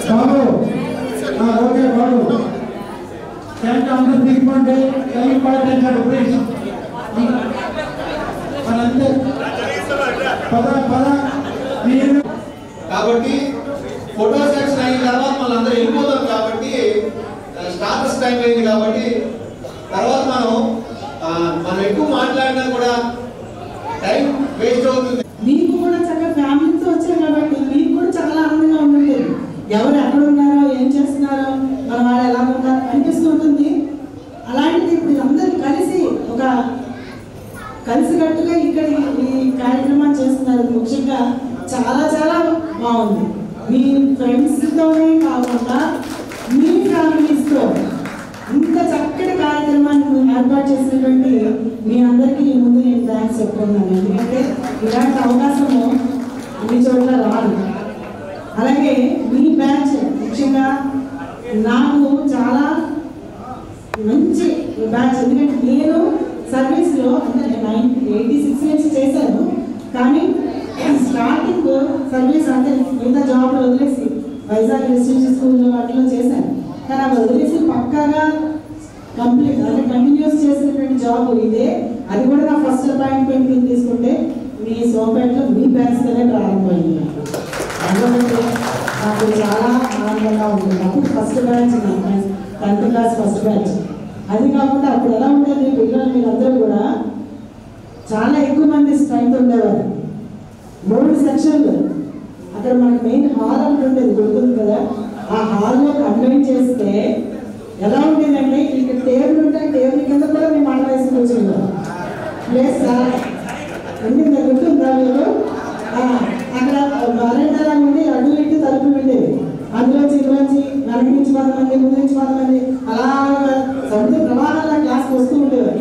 బాబు ఓకే బాబు అందరూ దిగుమంటే టైం పాటించాడు ప్లీజ్. మనంతే పద మీరు. కాబట్టి ఫోటో సెక్షన్ అయిన తర్వాత మళ్ళీ అందరూ వెళ్ళిపోతాం కాబట్టి స్టార్టర్స్ టైం అయింది కాబట్టి తర్వాత మనం ఎక్కువ మాట్లాడినా కూడా టైం వేస్ట్ అవుతుంది. మీకు కూడా చక్కగా ఫ్యామిలీతో వచ్చారు కాబట్టి మీకు కూడా చాలా ఆనందంగా ఉంటుంది. ఎవరు ఎక్కడ ఉన్నారో ఏం చేస్తున్నారో మన వాళ్ళు ఎలా ఉన్నారో అనిపిస్తూ ఉంటుంది. అలాంటిది ఇప్పుడు అందరూ కలిసి ఒక కలిసికట్టుగా ఇక్కడ ఈ కార్యక్రమాన్ని చేస్తున్నారు. ముఖ్యంగా చాలా చాలా బాగుంది. మీ ఫ్రెండ్స్తోనే కాకుండా మీ ఫ్యామిలీస్తో ఇంత చక్కటి కార్యక్రమాన్ని ఏర్పాటు చేసినటువంటి మీ అందరికీ ముందు నేను థ్యాంక్స్ చెప్పుకున్నాను. ఎందుకంటే ఇలాంటి అవకాశము అన్ని చోట్ల రాదు. అలాగే మీ బ్యాచ్ ముఖ్యంగా నాకు చాలా మంచి బ్యాచ్. ఎందుకంటే నేను సర్వీస్లో అంటే 86 నుంచి చేశాను. కానీ స్టార్టింగ్ సర్వీస్ అంటే మిగతా జాబ్లు వదిలేసి వైజాగ్ రెసిడెన్షియల్ స్కూల్లో వాటిలో చేశాను. కానీ అవి వదిలేసి పక్కాగా కంప్లీట్ అంటే కంటిన్యూస్ చేసినటువంటి జాబ్ ఇదే. అది కూడా నా ఫస్ట్ అపాయింట్మెంట్ తీసుకుంటే మీ సోంపేటలో మీ బ్యాచ్తోనే ప్రారంభమైంది. అందుకంటే నాకు చాలా ఆనందంగా ఉంటుంది. అప్పుడు first batch 10th class first batch. అది కాకుండా అప్పుడు ఎలా ఉండేది పిల్లలు మీరందరూ కూడా చాలా ఎక్కువ మంది స్ట్రెంత్ ఉండేవారు. 3 సెక్షన్లు. అక్కడ మనకు మెయిన్ హాల్ అంటే ఉండేది గుర్తుంది కదా. ఆ హాల్లో కంబైన్ చేస్తే ఎలా ఉండేదంటే ఇక్కడ టేబుల్ ఉంటే టేబుల్ కింద కూడా మేము మాట వేసి కూర్చున్నాం. ప్లేస్ ఉండింది గుర్తుందా మీరు? అక్కడ వరండా ఉండి అటు ఇటు తలుపులు ఉండేవి. అందులోంచి ఇటులోంచి వెనక నుంచి 10 మంది ముందు నుంచి 10 మంది అలా సముద్ర ప్రవాహాల క్లాస్కి వస్తూ ఉండేవారు.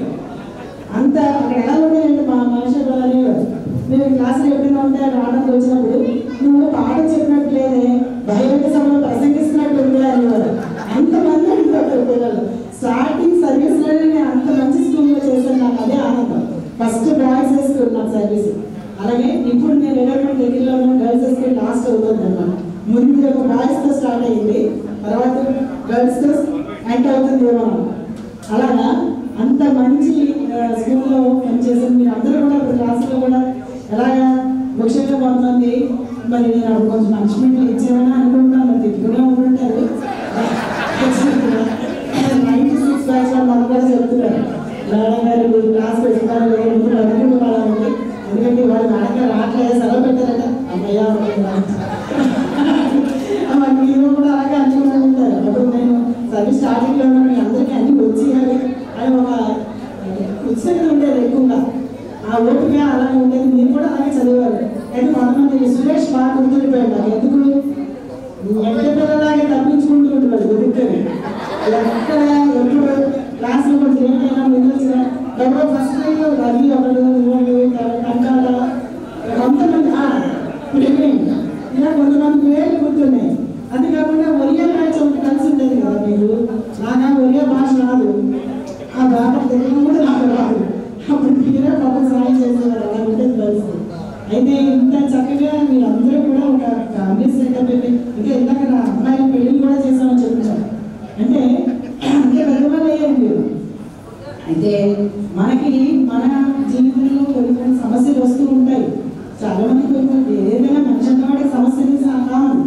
అంత అక్కడ ఎలా ఉండేదంటే మా మనిషి అనేవారు. మీరు క్లాసులో ఎప్పుడైనా ఉంటే రావడానికి వచ్చినప్పుడు నువ్వు పాఠం చెప్పినట్టు లేదే బహిరంగ సభలో ప్రసంగిస్తున్నట్టు ఉండే అనేవారు. అంతమంది ఉంటారు పిల్లలు. స్టార్టింగ్ సర్వీస్లోనే నేను అంత మంచి స్కూల్లో చేశాను. నాకు అదే ఆనందం. ఫస్ట్ బాయ్స్ హై స్కూల్ నాకు సర్వీస్. అలాగే ఇప్పుడు నేను ఎడర్మెంట్ దగ్గరలో ఉన్న గర్ల్స్ హై స్కూల్ లాస్ట్ అవుతుంది అన్నమాట. ముందు ఒక బాయ్స్తో స్టార్ట్ అయింది, తర్వాత గర్ల్స్తో ఎండ్ అవుతుందేమో. అలాగా అంత మంచి స్కూల్లో పనిచేసాను. మీరు అందరూ కూడా ఇప్పుడు క్లాసులో కూడా ఎలాగా ముఖ్యంగా కొంతమంది మరి నేను కొంచెం పనిష్మెంట్లు ఇచ్చేవని అనుకుంటున్నాను, మరి తిప్పుకునే ఉంటుంటారు. 96 బ్యాచ్ వాళ్ళు కూడా చెప్తున్నారు మేడం గారు క్లాస్ పెట్టుకున్నారు అనుకుని వాళ్ళండి, ఎందుకంటే వాళ్ళు మేడం గారు రావట్లేదు సెలవు పెట్టారట అమ్మయ్యా మీరు కూడా అలాగే అనుకుని ఉంటారు. అప్పుడు నేను సర్వీస్ స్టార్టింగ్లో ఉన్న మీ అందరికీ అన్ని వచ్చేయాలి అని ఒక ఉత్సాహం ఉండేది ఎక్కువగా, ఆ ఓపిక అలాగే ఉండేది. మీరు కూడా అలాగే చదివారు. అయితే కొంతమంది సురేష్ బాగా గుర్తుండిపోయాడు నాకు, ఎందుకు ఎంత పిల్లలాగే తప్పించుకుంటూ ఉండేవాడు గుర్తుకొని ఎక్కడ ఎప్పుడు క్లాసులో కూడా దేనికైనా ముందొచ్చిన ఎవరో ఫస్ట్ టైంలో రవి ఒకడు కంకాల కొంతమంది ఇలా కొంతమంది పేర్లు గుర్తున్నాయి. అంతేకాకుండా ఒరియా బ్యాచ్ ఒకటి కలిసి ఉండేది కదా మీరు, నాగా ఒరియా భాష రాదు, ఆ భాష తెలుగు కూడా నాకు రాదు. అప్పుడు మీరే పాపం సాయం చేసేవారు, అలా ఉండేది కలిసి. అయితే ఇంత చక్కగా మీరందరూ కూడా ఒక ఫ్యామిలీ సెటప్ ఇంకా ఇందాక నా అమ్మాయి పెళ్లి కూడా చేసామని చెప్తున్నారు. అంటే పెద్దవాళ్ళు అయ్యారు మీరు. అయితే మనకి మన జీవితంలో కొన్ని కొన్ని సమస్యలు వస్తూ ఉంటాయి. చాలా మంది కొన్ని ఏదైనా మనిషి అన్నవాడికి సమస్యలు కావాలి,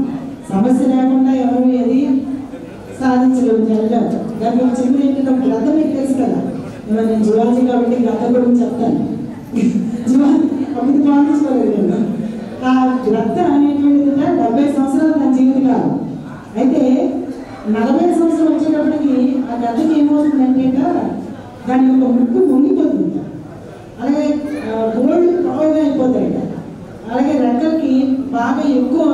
సమస్య లేకుండా ఎవరు ఏది సాధించలేము జరగదు. దానికి ఒక చిన్న ఏంటంటే ఒక గ్రద్ద మీకు తెలుసు కదా, నేను జువాలజీ కాబట్టి గ్రద్ద గురించి చెప్తాను. ఒకటి పాటించుకోలేదు నేను. ఆ గ్రద్ద అనేటువంటిది 70 సంవత్సరాలు నా జీవితకాలం. అయితే 40 సంవత్సరాలు వచ్చేటప్పటికి ఆ గ్రద్దకి ఏమవుతుందంటే దాని యొక్క ముక్కు మునిగిపోతుంది, అలాగే గోల్డ్ బాగా అయిపోతాయి, అలాగే రెక్కలకి బాగా ఎక్కువ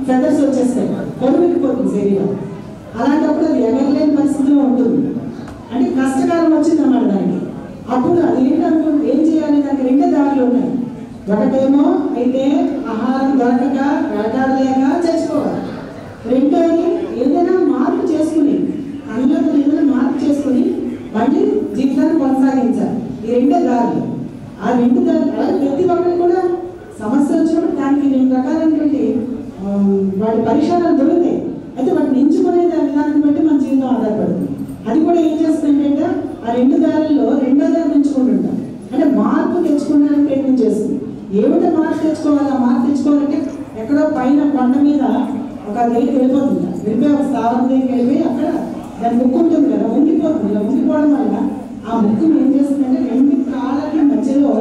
ఫెదర్స్ వచ్చేస్తాయి, పొరుగిపోతుంది శరీరం. అలాంటప్పుడు అది ఎగరలేని పరిస్థితిలో ఉంటుంది. అంటే కష్టకాలం వచ్చిందన్నమాట దానికి. అప్పుడు అది ఏంటంటే ఏం చేయాలి, దానికి 2 దారులు ఉన్నాయి. ఒకటేమో అయితే ఆహారం దొరకక వేటాడలేక చచ్చిపోవాలి, రెండోది ఏదైనా మార్పు చేసుకుని అందులో ఏదైనా మార్పు చేసుకుని మళ్ళీ జీవితాన్ని కొనసాగించాలి. ఈ 2 దారులు. ఆ 2 దారులు అలాగే ప్రతి ఒక్కరికి కూడా సమస్య వచ్చినప్పుడు దానికి 2 రకాలైనటువంటి వాటి పరిష్కారాలు దొరుకుతాయి. అయితే వాటిని ఎంచుకునే దాని విధానం బట్టి మన జీవితం ఆధారపడుతుంది. అది కూడా ఏం చేస్తుందంటే ఆ 2 దారుల్లో 2వ దారి ఎంచుకుంటుంటాం, అంటే మార్పు తెచ్చుకోవడానికి ప్రయత్నం చేస్తుంది. ఏమిటో మార్పు తెచ్చుకోవాలి, ఆ మార్పు తెచ్చుకోవాలంటే ఎక్కడో పైన కొండ మీద ఒక దగ్గరికి వెళ్ళిపోతుంది, వెళ్ళిపోయి ఒక స్థావరం దగ్గరికి వెళ్ళిపోయి అక్కడ దాని ముక్కు ఉంటుంది కదా, ఉండిపోతుంది. ఇలా ఉండిపోవడం వల్ల ఆ ముక్కును ఏం చేస్తుందంటే 2 కాళ్ళకి మధ్యలో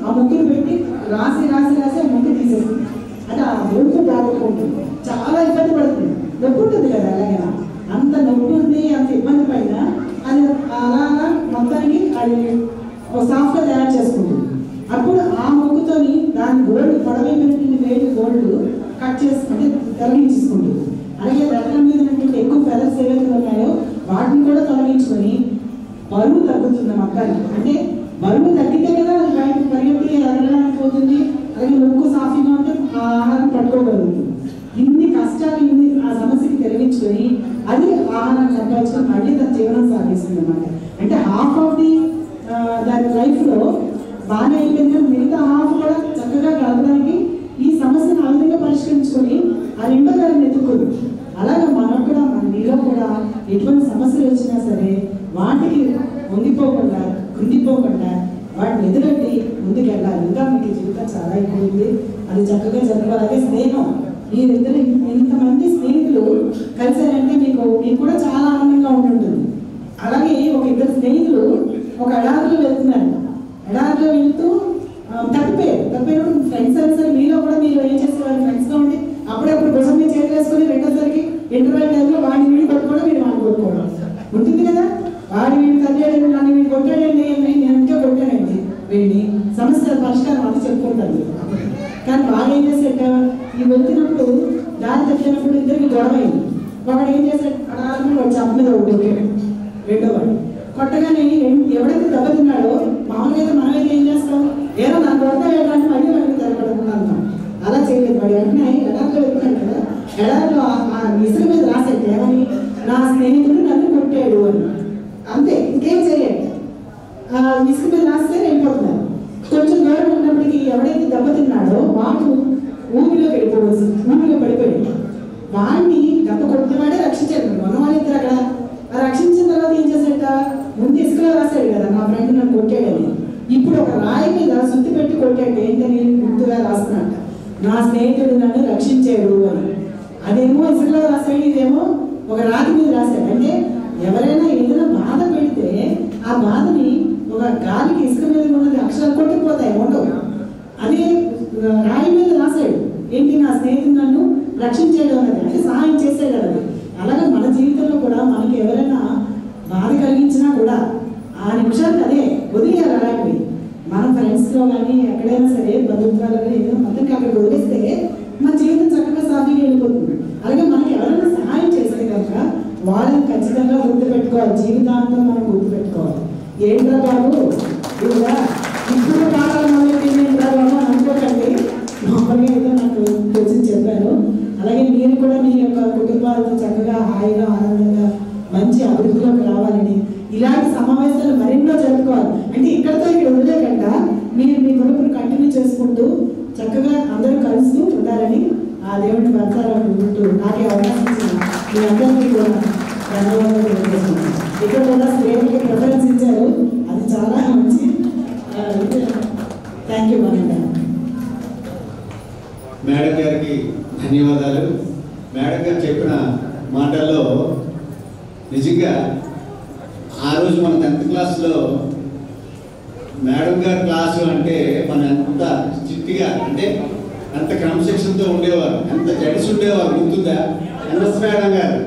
ఆ ముక్కును పెట్టి రాసి రాసి రాసి ఆ ముక్కు తీసేస్తుంది. అంటే ఆ ముక్కు బాగుంటుంది, చాలా ఇబ్బంది పడుతుంది, నొప్పి ఉంటుంది కదా. అలాగే అంత నొప్పి ఉంది, అంత ఇబ్బంది పైన అది అలాగా మొత్తానికి అది సాఫ్ట్గా తయారు చేసుకుంటుంది. అప్పుడు ఆ ముక్కుతోని దాని గోల్డ్ పొడవైనటువంటి వేడి గోల్డ్ కట్ చేసుకుంటే తొలగించుకుంటుంది. అలాగే రెక్కల మీద ఉన్నటువంటి ఎక్కువ ఫెదర్స్ ఏవైతే ఉన్నాయో వాటిని కూడా తొలగించుకొని బరువు తగ్గుతుంది మొత్తానికి. అంటే బరువు తగ్గితే కదా అది బయట పరిగెత్తి ఎగరడానికి పోతుంది, అలాగే ముక్కు సాఫీగా ఉంటే ఆ ఆహారం పట్టుకోగలుగుతుంది. ఇన్ని కష్టాలు ఇన్ని ఆ సమస్యకి తొలగించుకొని అది ఆహారాన్ని సంపాదించుకొని మళ్ళీ తన జీవనం సాగిస్తుంది అన్నమాట. అంటే హాఫ్ ఆఫ్ ది దాని లైఫ్లో బాగానే అయిపోయింది, మిగతా హాఫ్ కూడా చక్కగా గడపడానికి ఈ సమస్యను ఆ విధంగా పరిష్కరించుకొని ఆ 2వ దారిని ఎత్తుకుంది. అలాగే మనకు కూడా మన నీలో కూడా ఎటువంటి సమస్యలు వచ్చినా సరే వాటికి పొంగిపోకుండా కృంగిపోకుండా వాటిని ఎదురెట్టి ముందుకెళ్ళాలి. ఇంకా మీకు జీవితం చాలా ఎక్కువ, అది చక్కగా జరగాలి. అలాగే స్నేహం, మీరిద్దరు ఇంతమంది స్నేహితులు కలిసారంటే మీకు కూడా చాలా ఆనందంగా ఉంటుంటుంది. అలాగే ఒక 2 స్నేహితులు ఒక ఎడారిలో వెళ్తున్నారు, ఎడారిలో వెళ్తూ తప్పిపోయినప్పుడు ఫ్రెండ్స్ అయినా సరే మీలో కూడా మీరు ఏం చేసేవారు, ఫ్రెండ్స్గా ఉండి అప్పుడప్పుడు భుజం మీద చేతులు వేసుకొని రెండోసారికి ఇంటర్వెల్ టైంలో వాడిని వీడి కొట్టుకోవడం వీడు వాడిని కొట్టుకోవడం ఉంటుంది కదా. వాడి వీడి తల్లి నన్ను వీడు కొట్టాడండి, నేను ఇంకా కొట్టానండి వీడిని, సమస్య పరిష్కారం అది చెప్పుకుంటాను. కానీ వాడు ఏం చేసేట ఈ వెళ్తున్నప్పుడు దారి తప్పినప్పుడు ఇద్దరికి గొడవ అయింది. ఒకడు ఏం చేశాడు, అడాలని వాడు చంప మీద కొట్టాడు, రెండో వాడు కొట్టగానే ఎవడైతే దెబ్బతిన్నాడో మామూలుగా అయితే మనమైతే ఏం చేస్తాం, ఏదో నాకు కొడతా వెళ్ళడానికి మళ్ళీ వాడికి తెరపడకుండా అంటాం. అలా చేయలేదు. వాడు వెంటనే ఎడారిలో వెళ్తున్నాడు కదా, ఎడారిలో ఆ ఇసుక మీద రాసేది ఏమని, నా స్నేహితుడు నన్ను కొట్టాడు అని. అంతే, ఇంకేం చేయండి. ఇసుక మీద రాస్తే వెళ్ళిపోతున్నారు. రేటుకి ఎవడైతే దెబ్బతిన్నాడో వాడు ఊపిలో పడిపోయాడు. వాడిని దెబ్బ కొట్టినవాడే రక్షించాడు. ఉన్నవాళ్ళిద్దరు అక్కడ రక్షించిన తర్వాత ఏం చేశాట, ముందు ఇసుకలో రాశాడు కదా నా ఫ్రెండ్ నన్ను కొట్టాడని. ఇప్పుడు ఒక రాయి మీద సుత్తి పెట్టి కొట్టాడు. ఏంటని ముందుగా రాస్తున్నట్ట, నా స్నేహితుడు నన్ను రక్షించాడు అని. అదేమో ఇసుకలో రాశాడు, ఇదేమో ఒక రాతి మీద రాశాడు. అంటే ఎవరైనా ఏదైనా బాధ పెడితే ఆ బాధని ఒక గాలికి ఇసుక మీద ఉన్నది అక్షరాలు కొట్టుకుపోతాయి, ఉండవు. అదే రాయి మీద రాశాడు, ఏంటి నా స్నేహితుడు నన్ను రక్షించాడు అన్నది, అంటే సహాయం చేశాడు అన్నది. అలాగే మన జీవితంలో కూడా మనకి ఎవరైనా బాధ కలిగించినా కూడా ఆ నిమిషానికి అదే వదిలేయాలి. అలాంటివి మన ఫ్రెండ్స్లో కానీ ఎక్కడైనా సరే బంధుత్వాలు కానీ ఏదైనా మొత్తం అక్కడికి వదిలేస్తే మన జీవితం చక్కగా సాఫీగా వెళ్ళిపోతుంది. అలాగే మనకి ఎవరైనా సహాయం చేస్తే కనుక వాళ్ళని ఖచ్చితంగా గుర్తుపెట్టుకోవాలి, జీవితాంతం మనం గుర్తుపెట్టుకోవాలి. ఏంట్రా బాబు ఇదిగా ఇప్పుడు పాఠాలు మొదలెట్టిందేంట్రా బాబు అని అనుకోకండి, మామూలుగా ఏదో నాకు తెలిసి చెప్పాను. అలాగే మీరు కూడా మీ యొక్క కుటుంబాలతో చక్కగా హాయిగా ఆనందంగా మంచి అభివృద్ధిలోకి రావాలని ఇలాంటి సమావేశాలు మరెన్నో జరుపుకోవాలి. అంటే ఇక్కడతో ఇక్కడ వదిలేకంట మీరు మీ కొడుకును కంటిన్యూ చేసుకుంటూ చక్కగా అందరూ కలుస్తూ ఉండాలని ఆ దేవుడిని భర్తాలనుకుంటూ నాకే అవకాశం ఇచ్చింది మీ అందరికీ కూడా ధన్యవాదాలు తెలియజేస్తున్నాను. ఇక్కడ కూడా స్త్రీలకి ప్రిఫరెన్స్ ఇచ్చారు, అది చాలా మంచి. Thank you madam. మేడం గారికి ధన్యవాదాలు. మేడం గారు చెప్పిన మాటల్లో నిజంగా ఆ రోజు మన 10th క్లాస్లో మేడం గారి క్లాసు అంటే మనం ఎంత చిట్టిగా అంటే ఎంత క్రమశిక్షణతో ఉండేవారు, ఎంత జడిసి ఉండేవారు గుర్తుందా? ఎన్ఎస్ మేడం గారు